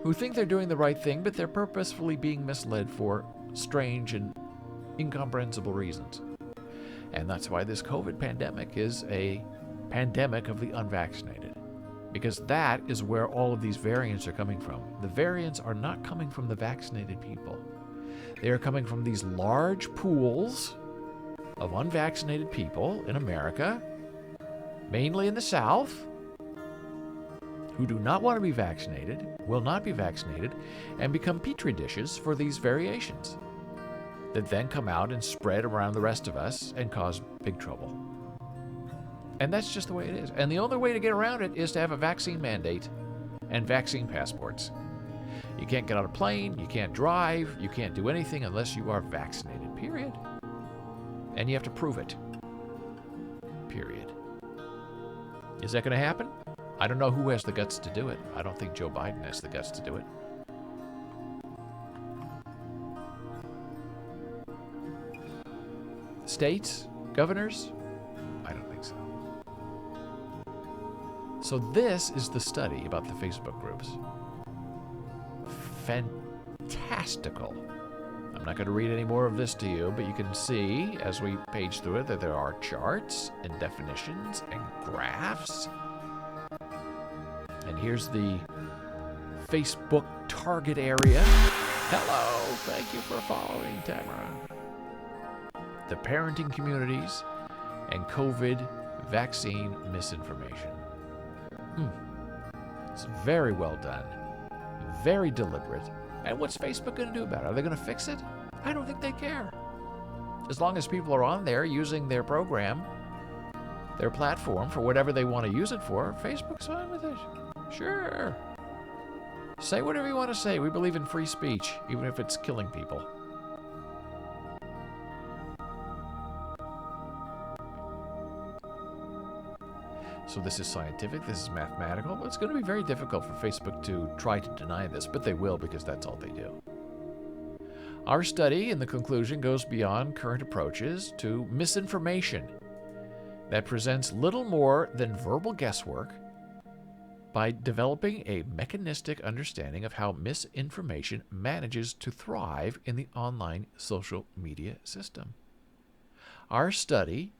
who think they're doing the right thing, but they're purposefully being misled for strange and incomprehensible reasons. And that's why this COVID pandemic is a pandemic of the unvaccinated, because that is where all of these variants are coming from. The variants are not coming from the vaccinated people. They are coming from these large pools of unvaccinated people in America, mainly in the South, who do not want to be vaccinated, will not be vaccinated, and become petri dishes for these variations that then come out and spread around the rest of us and cause big trouble. And that's just the way it is. And the only way to get around it is to have a vaccine mandate and vaccine passports. You can't get on a plane, you can't drive, you can't do anything unless you are vaccinated, period. And you have to prove it, period. Is that going to happen? I don't know who has the guts to do it. I don't think Joe Biden has the guts to do it. States, governors? I don't think so. So this is the study about the Facebook groups. Fantastical. I'm not going to read any more of this to you, but you can see as we page through it that there are charts and definitions and graphs. And here's the Facebook target area. Hello, thank you for following, Tamara. The parenting communities and COVID vaccine misinformation. It's very well done, very deliberate. And what's Facebook going to do about it? Are they going to fix it? I don't think they care. As long as people are on there using their program, their platform for whatever they want to use it for, Facebook's fine with it. Sure. Say whatever you want to say. We believe in free speech, even if it's killing people. So this is scientific, this is mathematical. It's going to be very difficult for Facebook to try to deny this, but they will because that's all they do. Our study, in the conclusion, goes beyond current approaches to misinformation that presents little more than verbal guesswork by developing a mechanistic understanding of how misinformation manages to thrive in the online social media system. Our study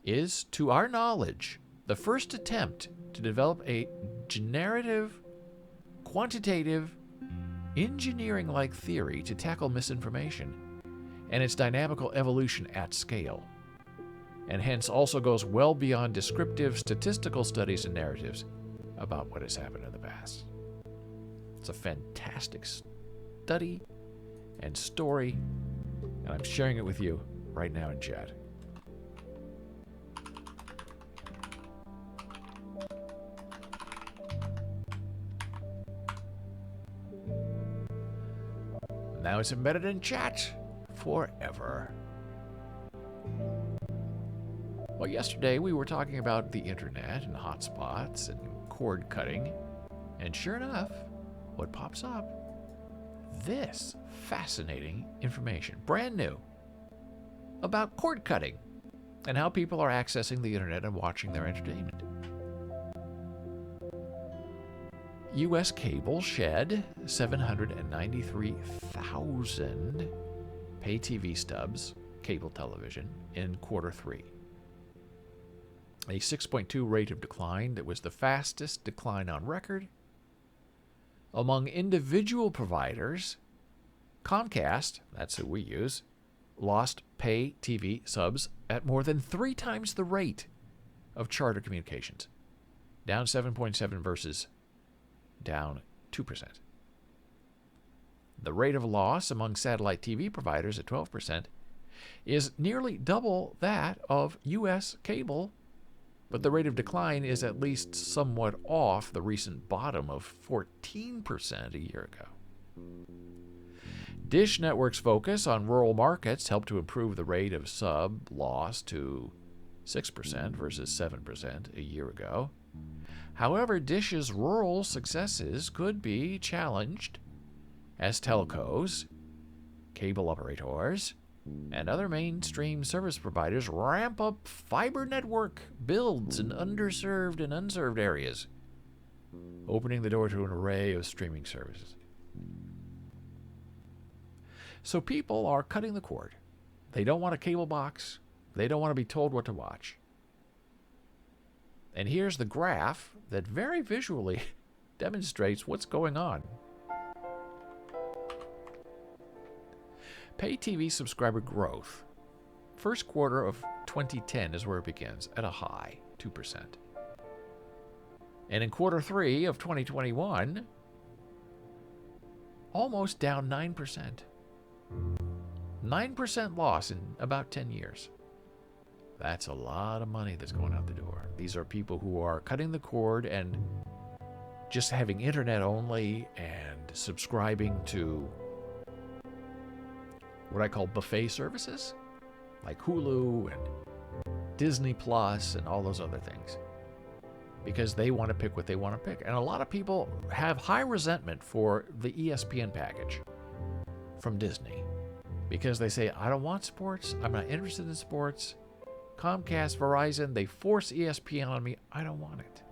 is, to our knowledge, the first attempt to develop a generative, quantitative, engineering-like theory to tackle misinformation and its dynamical evolution at scale, and hence also goes well beyond descriptive statistical studies and narratives about what has happened in the past. It's a fantastic study and story, and I'm sharing it with you right now in chat. Now it's embedded in chat forever. Well, yesterday we were talking about the internet and hotspots and cord cutting, and sure enough, what pops up? This fascinating information, brand new, about cord cutting and how people are accessing the internet and watching their entertainment. U.S. cable shed 793,000 pay TV stubs, cable television, in quarter three. A 6.2 rate of decline that was the fastest decline on record. Among individual providers, Comcast, that's who we use, lost pay TV subs at more than 3 times the rate of Charter Communications, down 7.7 versus down 2%. The rate of loss among satellite TV providers at 12% is nearly double that of U.S. cable, but the rate of decline is at least somewhat off the recent bottom of 14% a year ago. Dish Network's focus on rural markets helped to improve the rate of sub loss to 6% versus 7% a year ago. However, Dish's rural successes could be challenged as telcos, cable operators, and other mainstream service providers ramp up fiber network builds in underserved and unserved areas, opening the door to an array of streaming services. So people are cutting the cord. They don't want a cable box. They don't want to be told what to watch. And here's the graph that very visually demonstrates what's going on. Pay TV subscriber growth. First quarter of 2010 is where it begins, at a high, 2%. And in quarter 3 of 2021, almost down 9%. 9% loss in about 10 years. That's a lot of money that's going out the door. These are people who are cutting the cord and just having internet only and subscribing to what I call buffet services, like Hulu and Disney Plus and all those other things, because they want to pick what they want to pick. And a lot of people have high resentment for the ESPN package from Disney because they say, I don't want sports. I'm not interested in sports. Comcast, Verizon, they force ESPN on me. I don't want it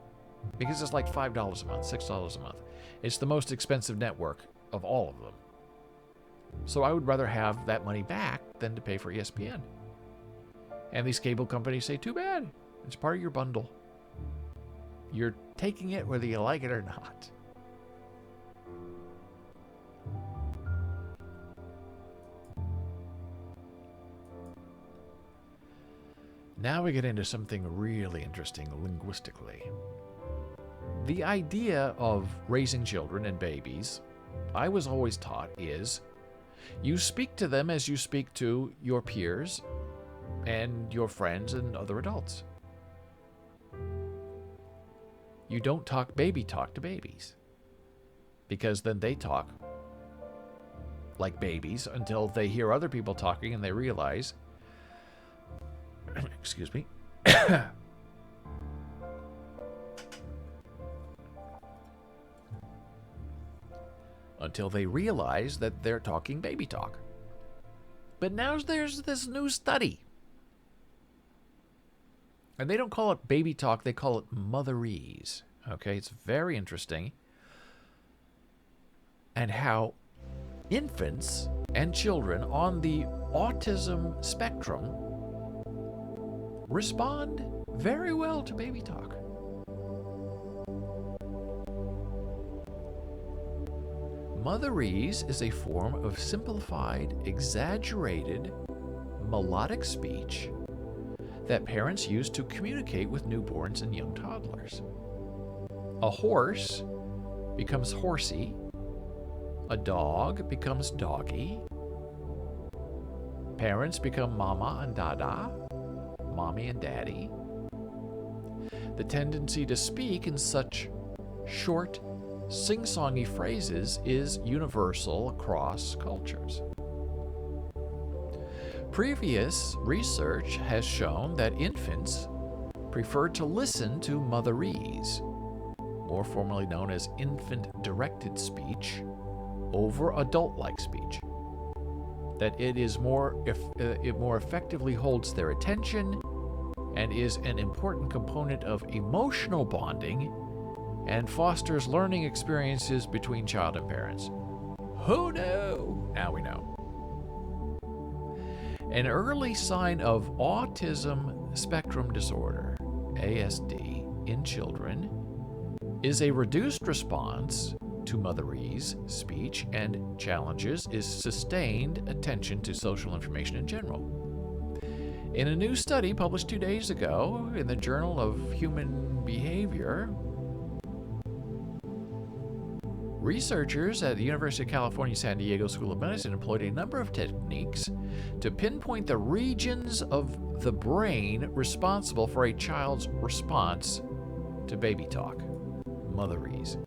because it's like $5 a month, $6 a month. It's the most expensive network of all of them. So I would rather have that money back than to pay for ESPN. And these cable companies say, too bad. It's part of your bundle. You're taking it whether you like it or not. Now we get into something really interesting linguistically. The idea of raising children and babies, I was always taught, is you speak to them as you speak to your peers and your friends and other adults. You don't talk baby talk to babies, because then they talk like babies until they hear other people talking and they realize, excuse me, until they realize that they're talking baby talk. But now there's this new study. And they don't call it baby talk, they call it motherese. Okay, it's very interesting. And how infants and children on the autism spectrum respond very well to baby talk. Motherese is a form of simplified, exaggerated, melodic speech that parents use to communicate with newborns and young toddlers. A horse becomes horsey. A dog becomes doggy. Parents become mama and dada, mommy and daddy. The tendency to speak in such short, sing-songy phrases is universal across cultures. Previous research has shown that infants prefer to listen to motherese, more formally known as infant-directed speech, over adult-like speech. That it is it more effectively holds their attention and is an important component of emotional bonding and fosters learning experiences between child and parents. Who knew? Now we know. An early sign of autism spectrum disorder, ASD, in children is a reduced response to motherese speech and challenges is sustained attention to social information in general. In a new study published 2 days ago in the Journal of Human Behavior, researchers at the University of California, San Diego School of Medicine employed a number of techniques to pinpoint the regions of the brain responsible for a child's response to baby talk, motherese.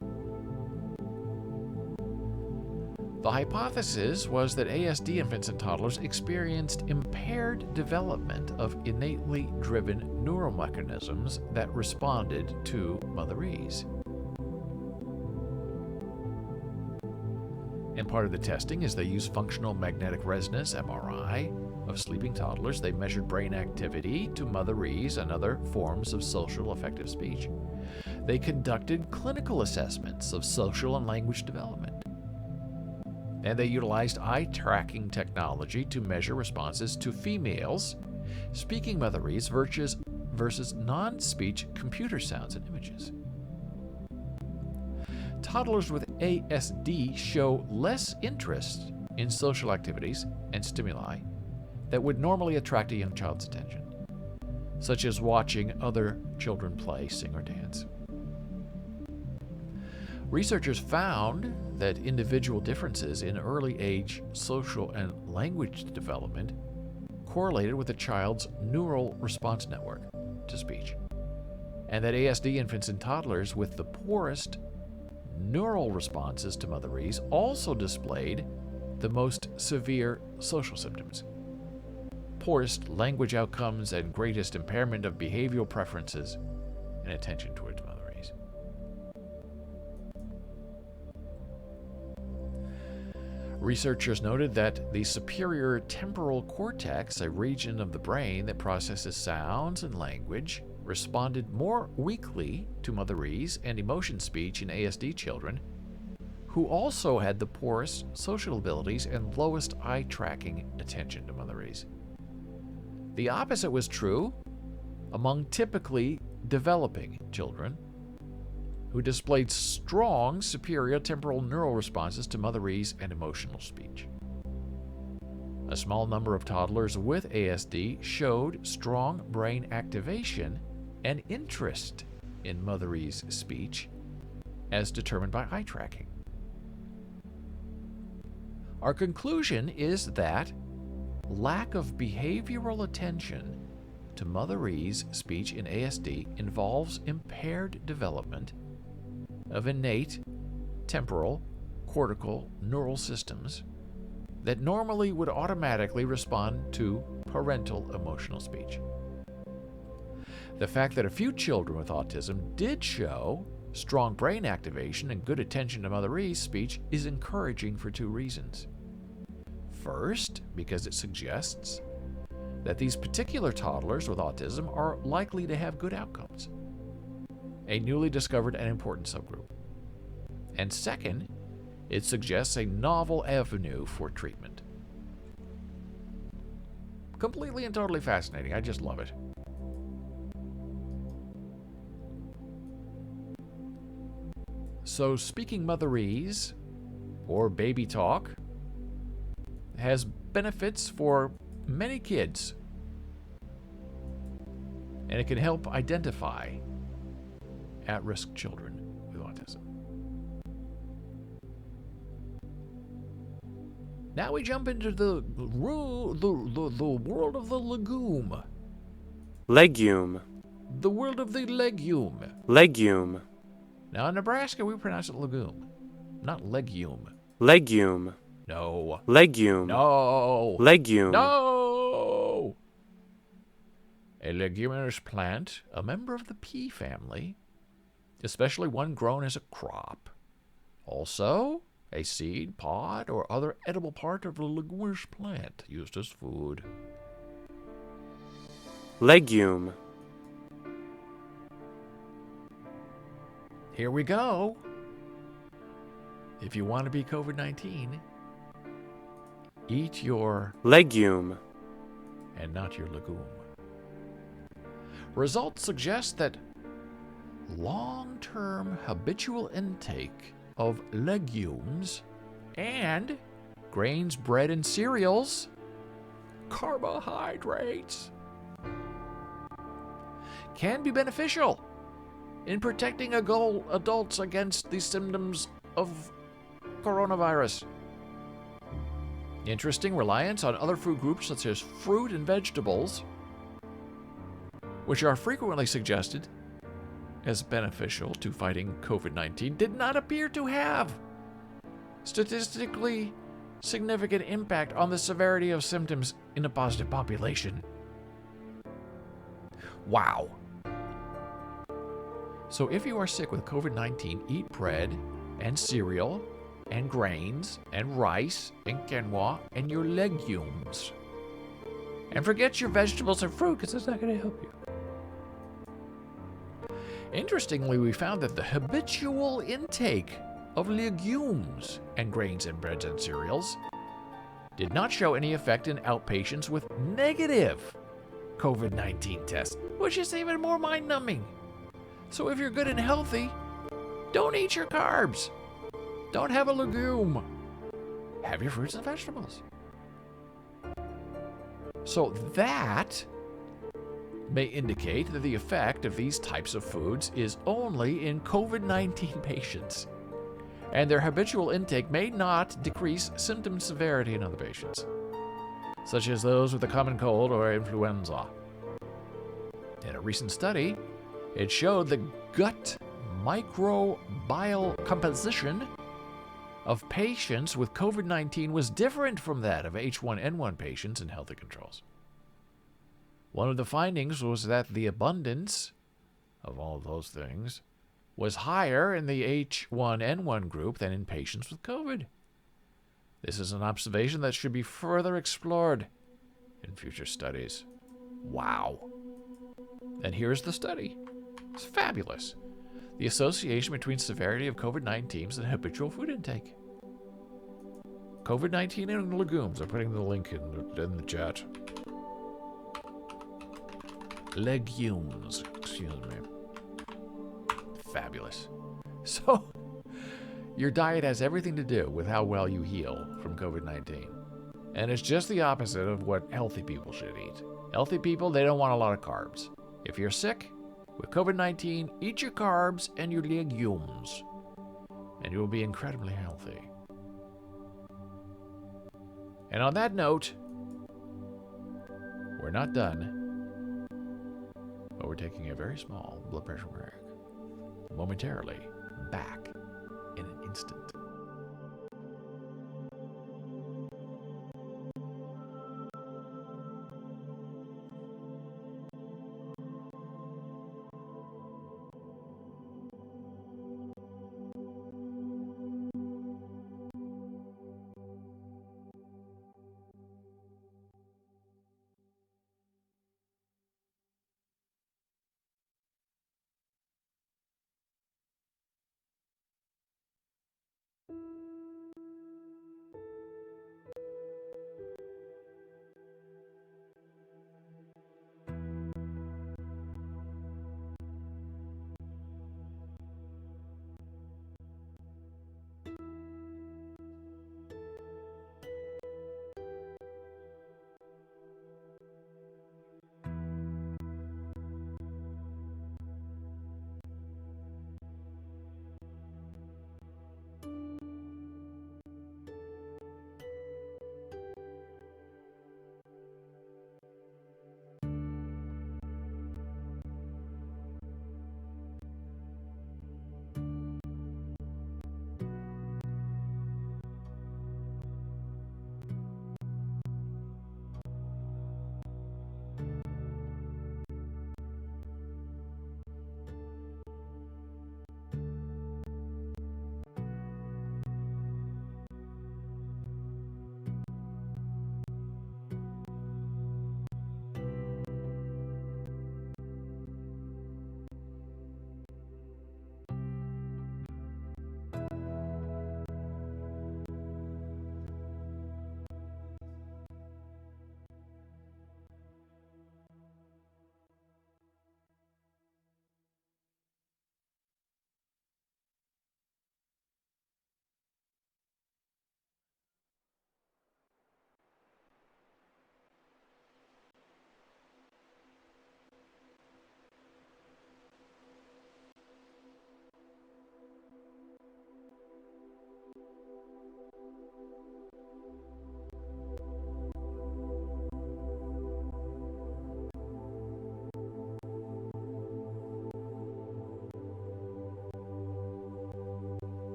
The hypothesis was that ASD infants and toddlers experienced impaired development of innately driven neuromechanisms that responded to motherese. And part of the testing is they used functional magnetic resonance, MRI, of sleeping toddlers. They measured brain activity to motherese and other forms of social affective speech. They conducted clinical assessments of social and language development. and they utilized eye tracking technology to measure responses to females speaking Motherese versus non-speech computer sounds and images. Toddlers with ASD show less interest in social activities and stimuli that would normally attract a young child's attention, such as watching other children play, sing, or dance. Researchers found that individual differences in early age social and language development correlated with a child's neural response network to speech, and that ASD infants and toddlers with the poorest neural responses to Motherese also displayed the most severe social symptoms, poorest language outcomes, and greatest impairment of behavioral preferences and attention towards Motherese. Researchers noted that the superior temporal cortex, a region of the brain that processes sounds and language, responded more weakly to Motherese and emotion speech in ASD children, who also had the poorest social abilities and lowest eye-tracking attention to Motherese. The opposite was true among typically developing children, who displayed strong superior temporal neural responses to Motherese and emotional speech. A small number of toddlers with ASD showed strong brain activation and interest in Motherese speech, as determined by eye tracking. Our conclusion is that lack of behavioral attention to Motherese speech in ASD involves impaired development of innate temporal, cortical, neural systems that normally would automatically respond to parental emotional speech. The fact that a few children with autism did show strong brain activation and good attention to Motherese speech is encouraging for two reasons. First, because it suggests that these particular toddlers with autism are likely to have good outcomes, a newly discovered and important subgroup. And second, it suggests a novel avenue for treatment. Completely and totally fascinating. I just love it. So speaking Motherese, or baby talk, has benefits for many kids, and it can help identify at-risk children with autism. Now we jump into the world of the legume. Legume. The world of the legume. Legume. Now in Nebraska, we pronounce it legume, not legume. Legume. No. Legume. No. Legume. No. A leguminous plant, a member of the pea family, especially one grown as a crop. Also, a seed, pod, or other edible part of a leguminous plant used as food. Legume. Here we go. If you want to be COVID-19, eat your legume and not your legume. Results suggest that long-term habitual intake of legumes and grains, bread, and cereals, carbohydrates, can be beneficial in protecting adults against the symptoms of coronavirus. Interesting reliance on other food groups such as fruit and vegetables, which are frequently suggested as beneficial to fighting COVID-19, did not appear to have statistically significant impact on the severity of symptoms in a positive population. Wow. So if you are sick with COVID-19, eat bread and cereal and grains and rice and quinoa and your legumes. And forget your vegetables and fruit, because it's not going to help you. Interestingly, we found that the habitual intake of legumes and grains and breads and cereals did not show any effect in outpatients with negative COVID-19 tests, which is even more mind-numbing. So if you're good and healthy, don't eat your carbs. Don't have a legume. Have your fruits and vegetables. So that may indicate that the effect of these types of foods is only in COVID-19 patients, and their habitual intake may not decrease symptom severity in other patients, such as those with a common cold or influenza. In a recent study, it showed the gut microbial composition of patients with COVID-19 was different from that of H1N1 patients and healthy controls. One of the findings was that the abundance of all those things was higher in the H1N1 group than in patients with COVID. This is an observation that should be further explored in future studies. Wow. And here's the study. It's fabulous. The association between severity of COVID-19 and habitual food intake. COVID-19 and legumes. I'm putting the link in the chat. Legumes. Excuse me. Fabulous. So, your diet has everything to do with how well you heal from COVID-19. And it's just the opposite of what healthy people should eat. Healthy people, they don't want a lot of carbs. If you're sick with COVID-19, eat your carbs and your legumes, and you will be incredibly healthy. And on that note, we're not done, but we're taking a very small blood pressure break. Momentarily, back in an instant.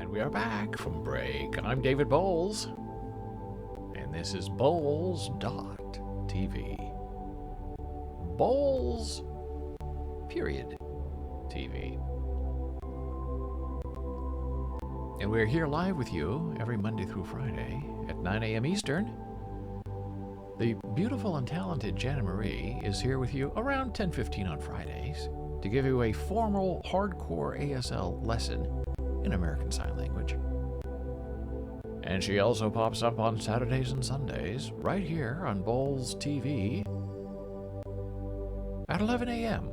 We are back from break. I'm David Boles, and this is Boles.tv. Boles, period, TV. And we're here live with you every Monday through Friday at 9 a.m. Eastern. The beautiful and talented Jana Marie is here with you around 10:15 on Fridays to give you a formal, hardcore ASL lesson in American Sign Language. And she also pops up on Saturdays and Sundays right here on Boles TV at 11 a.m.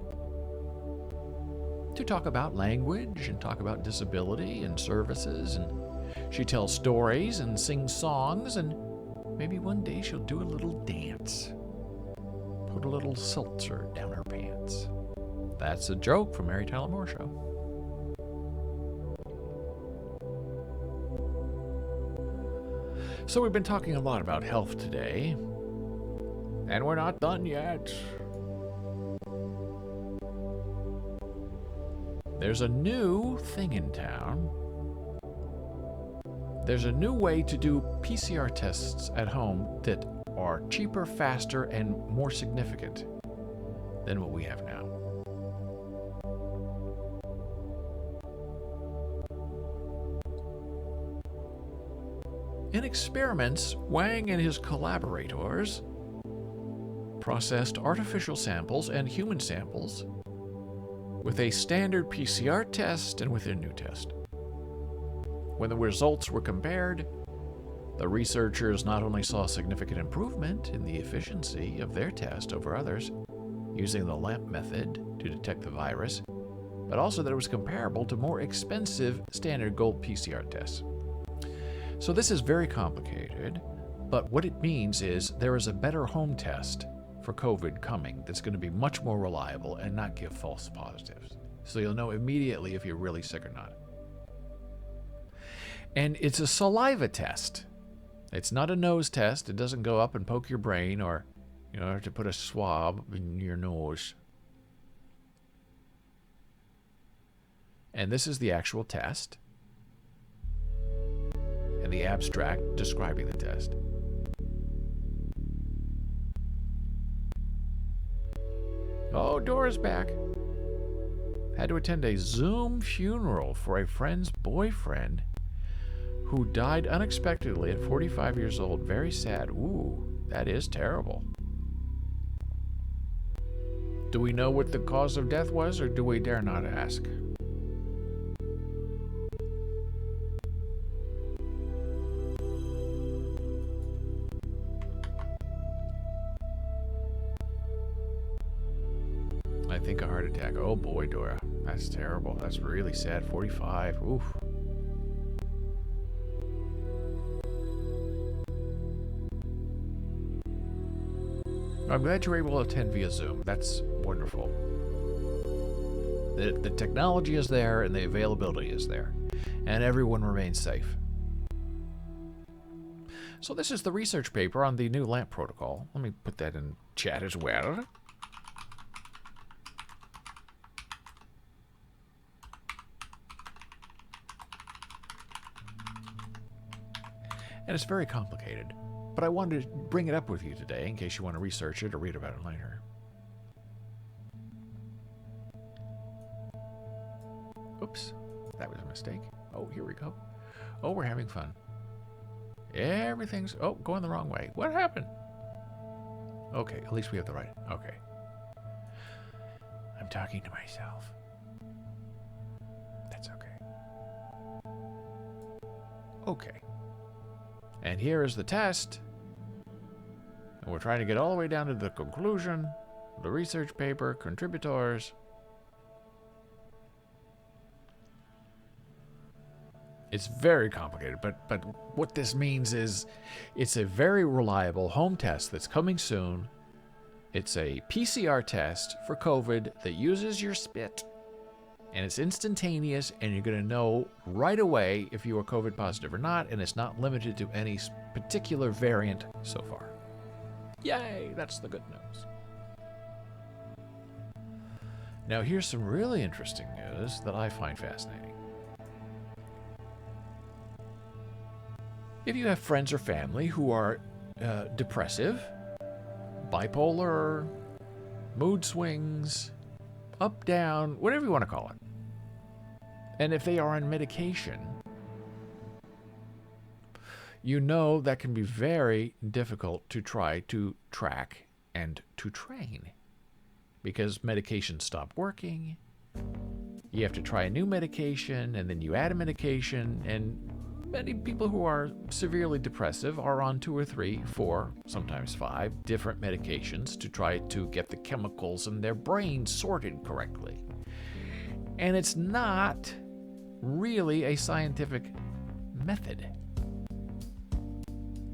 to talk about language and talk about disability and services. And she tells stories and sings songs, and maybe one day she'll do a little dance. Put a little seltzer down her pants. That's a joke from Mary Tyler Moore Show. So we've been talking a lot about health today, and we're not done yet. There's a new thing in town. There's a new way to do PCR tests at home that are cheaper, faster, and more significant than what we have now. In experiments, Wang and his collaborators processed artificial samples and human samples with a standard PCR test and with a new test. When the results were compared, the researchers not only saw significant improvement in the efficiency of their test over others using the LAMP method to detect the virus, but also that it was comparable to more expensive standard gold PCR tests. So this is very complicated, but what it means is there is a better home test for COVID coming that's going to be much more reliable and not give false positives. So you'll know immediately if you're really sick or not. And it's a saliva test. It's not a nose test. It doesn't go up and poke your brain or, to put a swab in your nose. And this is the actual test. And the abstract describing the test. Oh, Dora's back. Had to attend a Zoom funeral for a friend's boyfriend who died unexpectedly at 45 years old. Very sad. Ooh, that is terrible. Do we know what the cause of death was, or do we dare not ask? I think a heart attack. Oh boy, Dora. That's terrible. That's really sad. 45. Oof. I'm glad you were able to attend via Zoom. That's wonderful. The technology is there and the availability is there. And everyone remains safe. So this is the research paper on the new LAMP protocol. Let me put that in chat as well. And it's very complicated, but I wanted to bring it up with you today in case you want to research it or read about it later. Oops, that was a mistake. Oh, here we go. Oh, we're having fun. Everything's, going the wrong way. What happened? Okay, at least we have the right, okay. I'm talking to myself. That's okay. Okay. And here is the test. And we're trying to get all the way down to the conclusion, the research paper, contributors. It's very complicated, but what this means is it's a very reliable home test that's coming soon. It's a PCR test for COVID that uses your spit. And it's instantaneous, and you're going to know right away if you are COVID positive or not, and it's not limited to any particular variant so far. Yay, that's the good news. Now here's some really interesting news that I find fascinating. If you have friends or family who are depressive, bipolar, mood swings, up, down, whatever you want to call it, and if they are on medication, you know that can be very difficult to try to track and to train because medications stop working. You have to try a new medication, and then you add a medication, and many people who are severely depressive are on 2 or 3, 4, sometimes 5 different medications to try to get the chemicals in their brain sorted correctly. And it's not really a scientific method.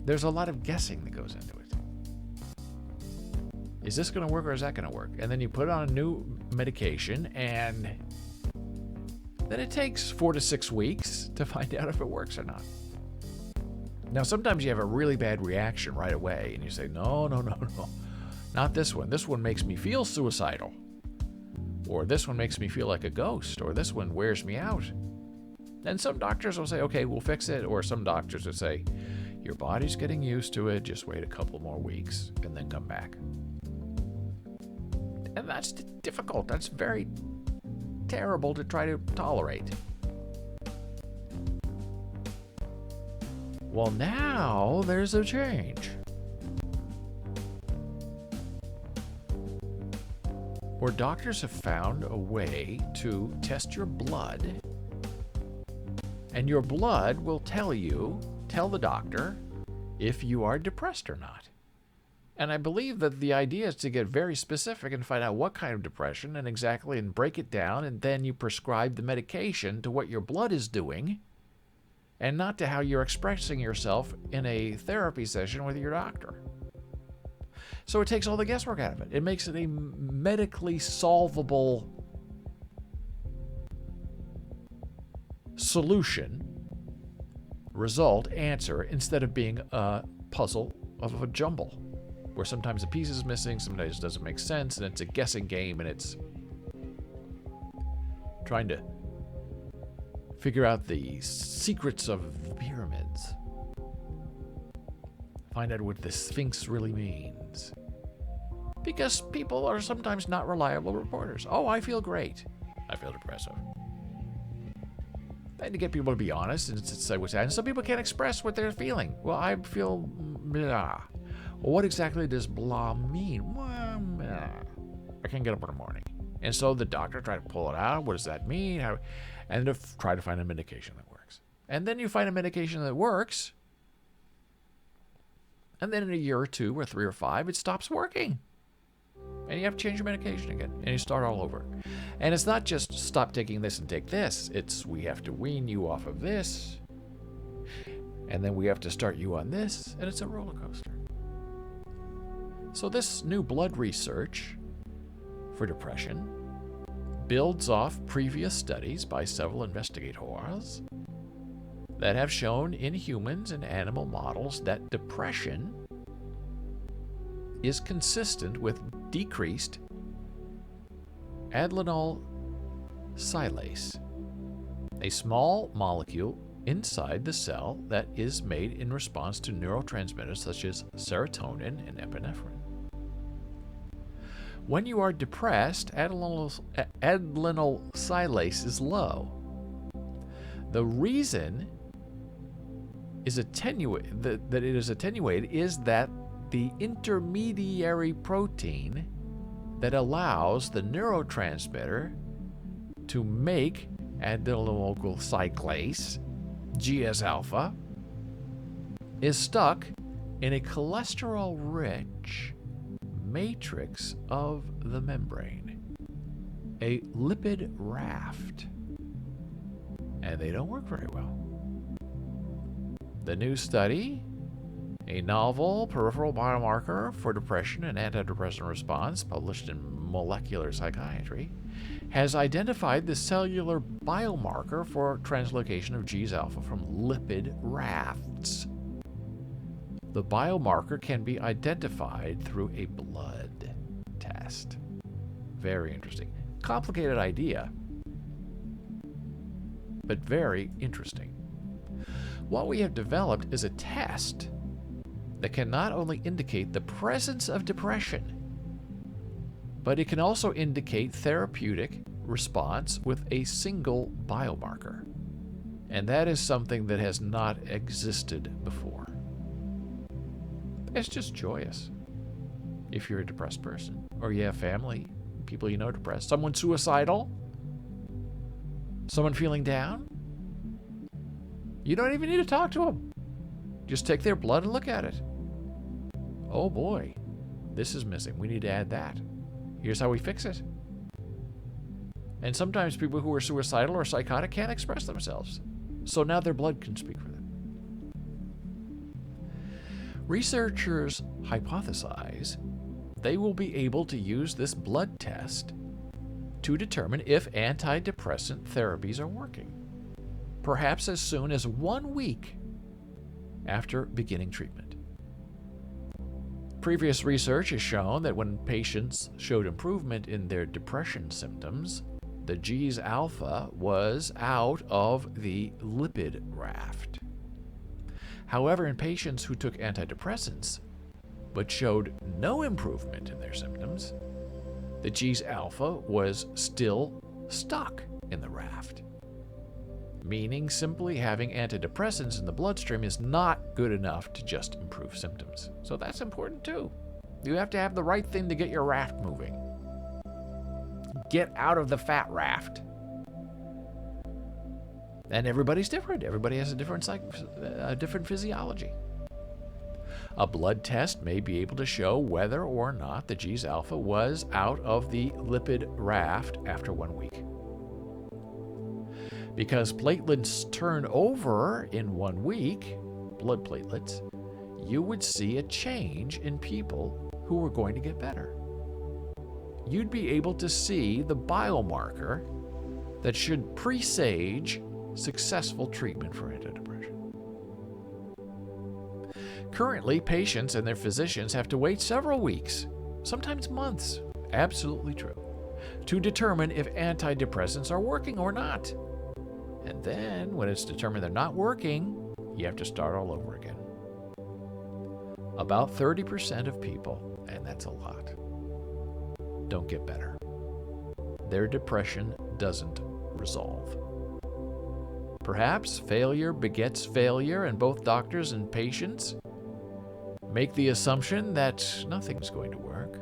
There's a lot of guessing that goes into it. Is this going to work or is that going to work? And then you put on a new medication, and then it takes 4 to 6 weeks to find out if it works or not. Now, sometimes you have a really bad reaction right away, and you say, no, not this one. This one makes me feel suicidal. Or this one makes me feel like a ghost. Or this one wears me out. And some doctors will say, okay, we'll fix it. Or some doctors will say, your body's getting used to it. Just wait a couple more weeks and then come back. And that's difficult. That's very terrible to try to tolerate. Well, now there's a change. Where doctors have found a way to test your blood, and your blood will tell the doctor if you are depressed or not. And I believe that the idea is to get very specific and find out what kind of depression and break it down, and then you prescribe the medication to what your blood is doing and not to how you're expressing yourself in a therapy session with your doctor. So it takes all the guesswork out of it. It makes it a medically solvable solution, result, answer, instead of being a puzzle of a jumble, where sometimes a piece is missing, sometimes it doesn't make sense, and it's a guessing game, and it's trying to figure out the secrets of the pyramids. Find out what the Sphinx really means. Because people are sometimes not reliable reporters. Oh, I feel great. I feel depressive. And to get people to be honest and say what's happening. Some people can't express what they're feeling. Well, I feel blah. Well, what exactly does blah mean? Well, blah. I can't get up in the morning. And so the doctor tried to pull it out. What does that mean? And to try to find a medication that works. And then you find a medication that works. And then in a year or 2 or 3 or 5, it stops working. And you have to change your medication again. And you start all over. And it's not just stop taking this and take this. It's we have to wean you off of this. And then we have to start you on this. And it's a roller coaster. So this new blood research for depression builds off previous studies by several investigators that have shown in humans and animal models that depression is consistent with decreased adenylyl silase, a small molecule inside the cell that is made in response to neurotransmitters such as serotonin and epinephrine. When you are depressed, adenylyl silase is low. The reason that it is attenuated is that the intermediary protein that allows the neurotransmitter to make adenylyl cyclase, GS-alpha, is stuck in a cholesterol-rich matrix of the membrane, a lipid raft, and they don't work very well. The new study, a novel peripheral biomarker for depression and antidepressant response published in Molecular Psychiatry, has identified the cellular biomarker for translocation of GS-alpha from lipid rafts. The biomarker can be identified through a blood test. Very interesting. Complicated idea, but very interesting. What we have developed is a test that can not only indicate the presence of depression, but it can also indicate therapeutic response with a single biomarker. And that is something that has not existed before. It's just joyous. If you're a depressed person, or you have family, people you know depressed, someone suicidal, someone feeling down, you don't even need to talk to them. Just take their blood and look at it. Oh boy, this is missing. We need to add that. Here's how we fix it. And sometimes people who are suicidal or psychotic can't express themselves. So now their blood can speak for them. Researchers hypothesize they will be able to use this blood test to determine if antidepressant therapies are working, perhaps as soon as 1 week after beginning treatment. Previous research has shown that when patients showed improvement in their depression symptoms, the G's alpha was out of the lipid raft. However, in patients who took antidepressants but showed no improvement in their symptoms, the G's alpha was still stuck in the raft. Meaning simply having antidepressants in the bloodstream is not good enough to just improve symptoms. So that's important too. You have to have the right thing to get your raft moving. Get out of the fat raft. And everybody's different. Everybody has a different physiology. A blood test may be able to show whether or not the G's alpha was out of the lipid raft after 1 week. Because platelets turn over in 1 week, blood platelets, you would see a change in people who were going to get better. You'd be able to see the biomarker that should presage successful treatment for antidepressant. Currently, patients and their physicians have to wait several weeks, sometimes months, absolutely true, to determine if antidepressants are working or not. And then, when it's determined they're not working, you have to start all over again. About 30% of people, and that's a lot, don't get better. Their depression doesn't resolve. Perhaps failure begets failure, and both doctors and patients make the assumption that nothing's going to work.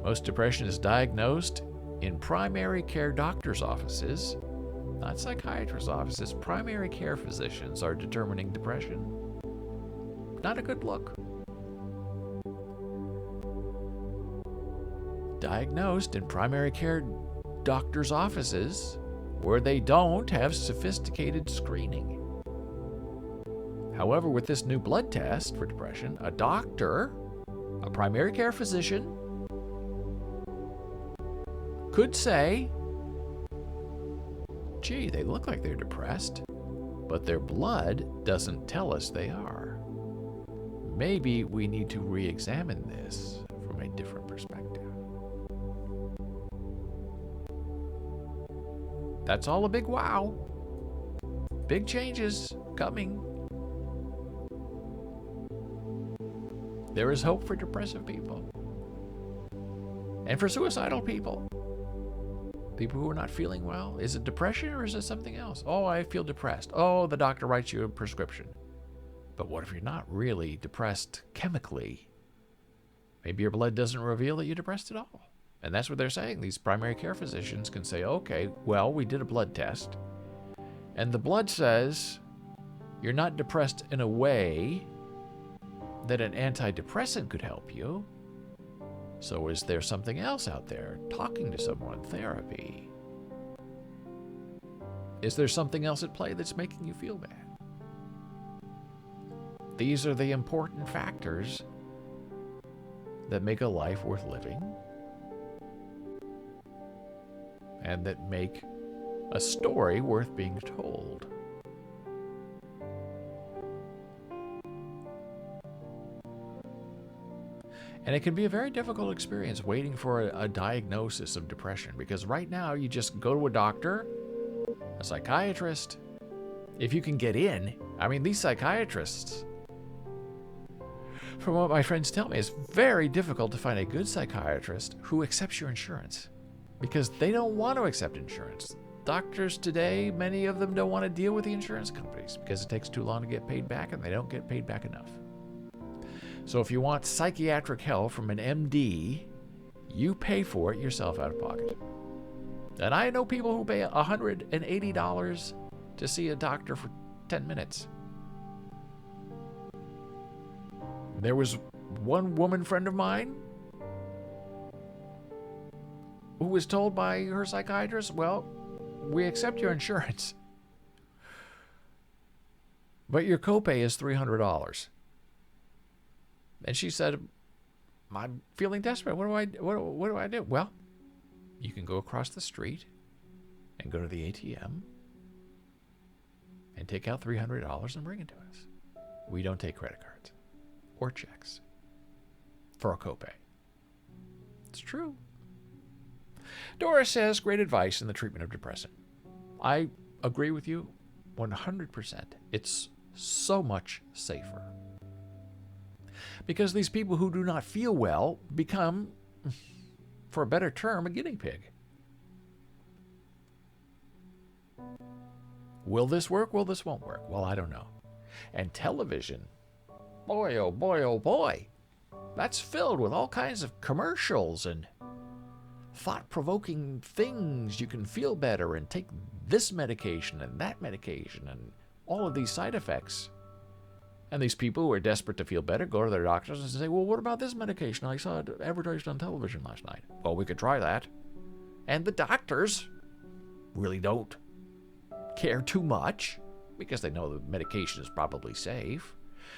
Most depression is diagnosed in primary care doctors' offices, not psychiatrists' offices. Primary care physicians are determining depression. Not a good look. Diagnosed in primary care doctors' offices where they don't have sophisticated screening. However, with this new blood test for depression, a doctor, a primary care physician, could say, gee, they look like they're depressed, but their blood doesn't tell us they are. Maybe we need to re-examine this from a different perspective. That's all a big wow. Big changes coming. There is hope for depressive people. And for suicidal people. People who are not feeling well. Is it depression or is it something else? Oh, I feel depressed. Oh, the doctor writes you a prescription. But what if you're not really depressed chemically? Maybe your blood doesn't reveal that you're depressed at all. And that's what they're saying. These primary care physicians can say, okay, well, we did a blood test, and the blood says you're not depressed in a way that an antidepressant could help you. So is there something else out there? Talking to someone, therapy. Is there something else at play that's making you feel bad? These are the important factors that make a life worth living and that make a story worth being told. And it can be a very difficult experience waiting for a diagnosis of depression, because right now you just go to a doctor, a psychiatrist, If you can get in, I mean, these psychiatrists, from what my friends tell me, it's very difficult to find a good psychiatrist who accepts your insurance because they don't want to accept insurance. Doctors today, many of them don't want to deal with the insurance companies because it takes too long to get paid back and they don't get paid back enough. So if you want psychiatric help from an MD, you pay for it yourself out of pocket. And I know people who pay $180 to see a doctor for 10 minutes. There was one woman friend of mine who was told by her psychiatrist, well, we accept your insurance, but your copay is $300. And she said, I'm feeling desperate. What do I do? Well, you can go across the street and go to the ATM and take out $300 and bring it to us. We don't take credit cards or checks for a copay. It's true. Doris says, great advice in the treatment of depression. I agree with you 100%. It's so much safer. Because these people who do not feel well become, for a better term, a guinea pig. Will this work? Well, this won't work. Well, I don't know. And television, boy, oh boy, oh boy, that's filled with all kinds of commercials and thought-provoking things. You can feel better and take this medication and that medication and all of these side effects. And these people who are desperate to feel better go to their doctors and say, well, what about this medication I saw it advertised on television last night? Well, we could try that. And the doctors really don't care too much because they know the medication is probably safe.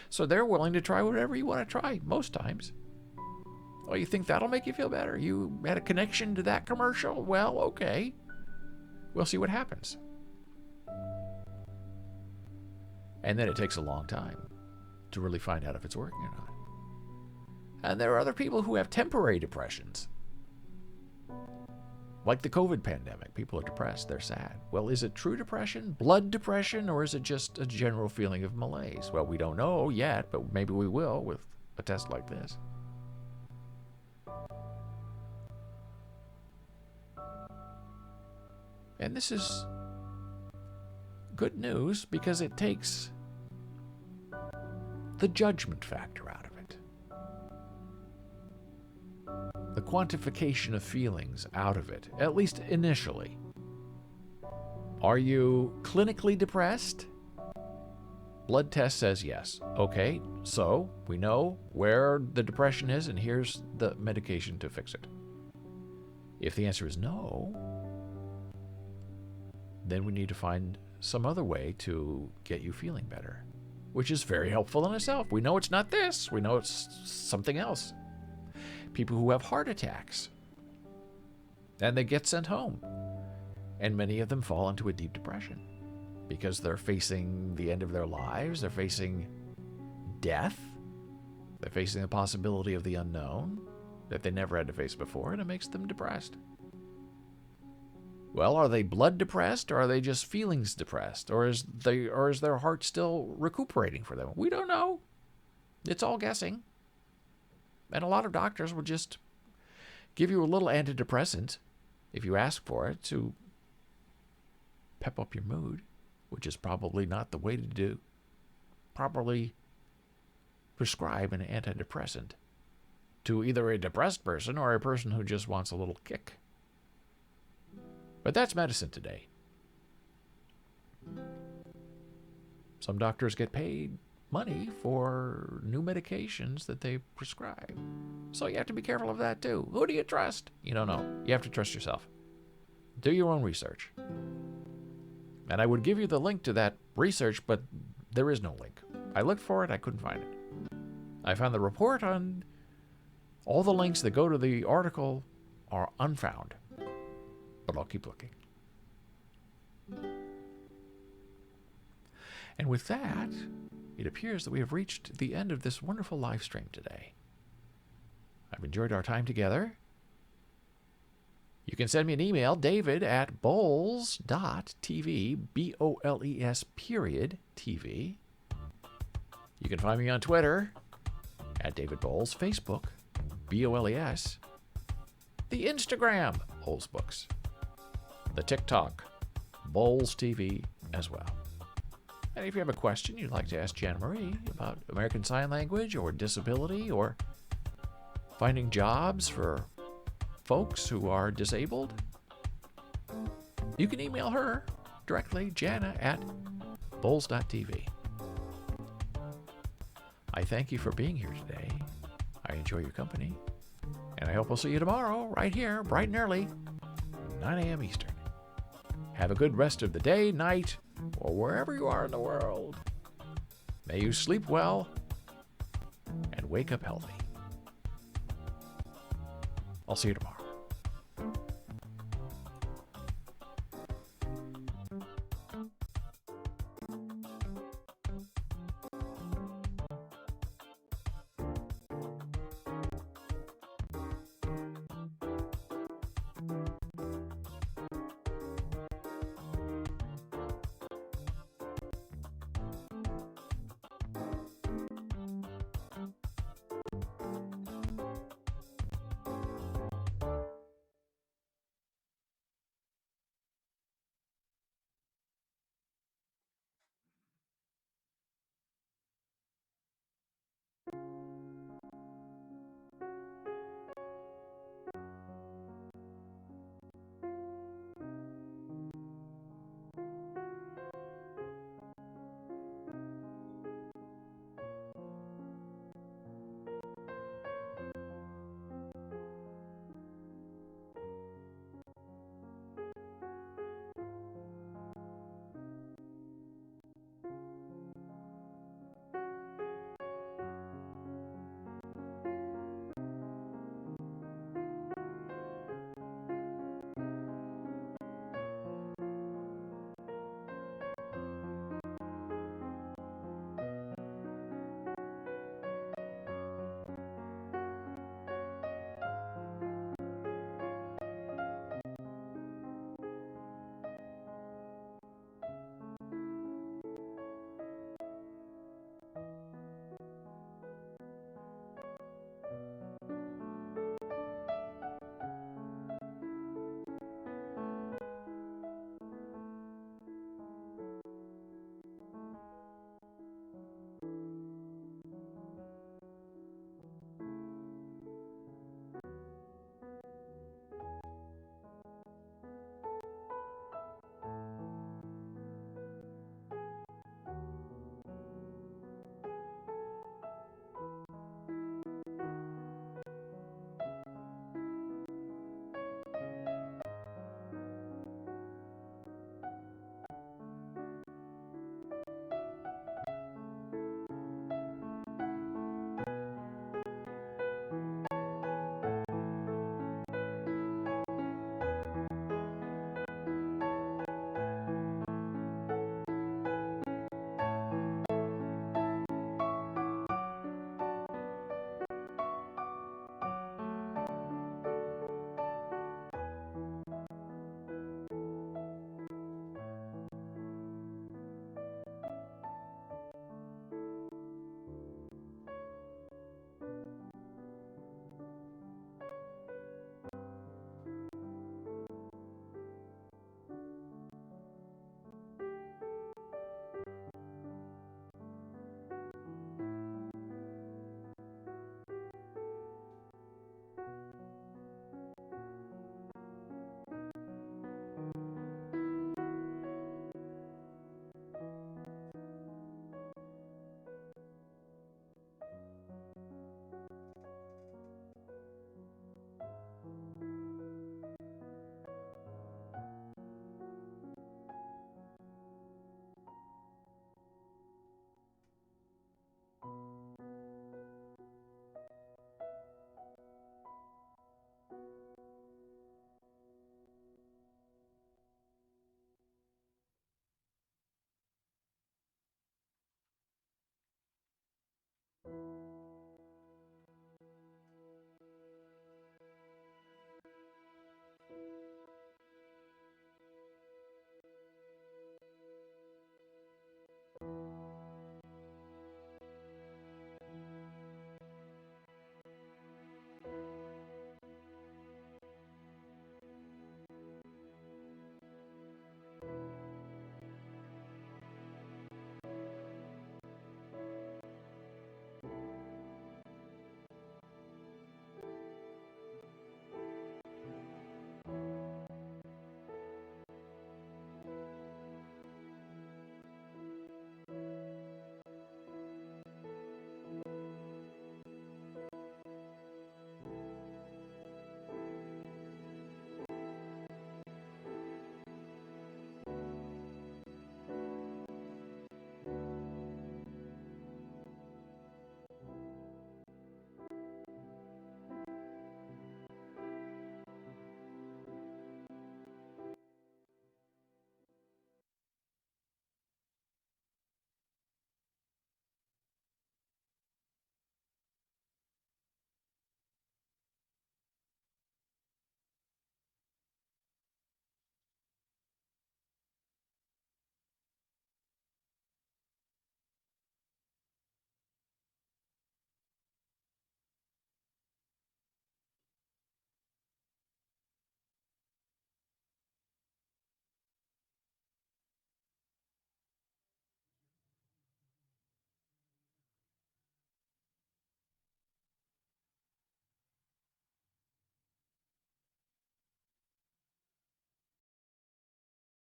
So they're willing to try whatever you want to try most times. Oh, you think that'll make you feel better? You had a connection to that commercial? Well, okay. We'll see what happens. And then it takes a long time to really find out if it's working or not. And there are other people who have temporary depressions. Like the COVID pandemic. People are depressed. They're sad. Well, is it true depression, blood depression, or is it just a general feeling of malaise? Well, we don't know yet, but maybe we will with a test like this. And this is good news because it takes the judgment factor out of it. The quantification of feelings out of it, at least initially. Are you clinically depressed? Blood test says yes. Okay, so we know where the depression is and here's the medication to fix it. If the answer is no, then we need to find some other way to get you feeling better, which is very helpful in itself. We know it's not this. We know it's something else. People who have heart attacks, and they get sent home. And many of them fall into a deep depression because they're facing the end of their lives. They're facing death. They're facing the possibility of the unknown that they never had to face before, and it makes them depressed. Well, are they blood depressed, or are they just feelings depressed? Or is their heart still recuperating for them? We don't know. It's all guessing. And a lot of doctors will just give you a little antidepressant, if you ask for it, to pep up your mood, which is probably not the way to do. Properly prescribe an antidepressant to either a depressed person or a person who just wants a little kick. But that's medicine today. Some doctors get paid money for new medications that they prescribe. So you have to be careful of that too. Who do you trust? You don't know. You have to trust yourself. Do your own research. And I would give you the link to that research, but there is no link. I looked for it, I couldn't find it. I found the report on all the links that go to the article are unfound. But I'll keep looking. And with that, it appears that we have reached the end of this wonderful live stream today. I've enjoyed our time together. You can send me an email, david@boles.tv, B-O-L-E-S period TV. You can find me on Twitter, @DavidBoles, Facebook, BOLES, the Instagram, Boles Books, the TikTok, Boles TV as well. And if you have a question you'd like to ask Jana Marie about American Sign Language or disability or finding jobs for folks who are disabled, you can email her directly, jana@boles.tv. I thank you for being here today. I enjoy your company. And I hope I'll see you tomorrow, right here, bright and early, 9 a.m. Eastern. Have a good rest of the day, night, or wherever you are in the world. May you sleep well and wake up healthy. I'll see you tomorrow.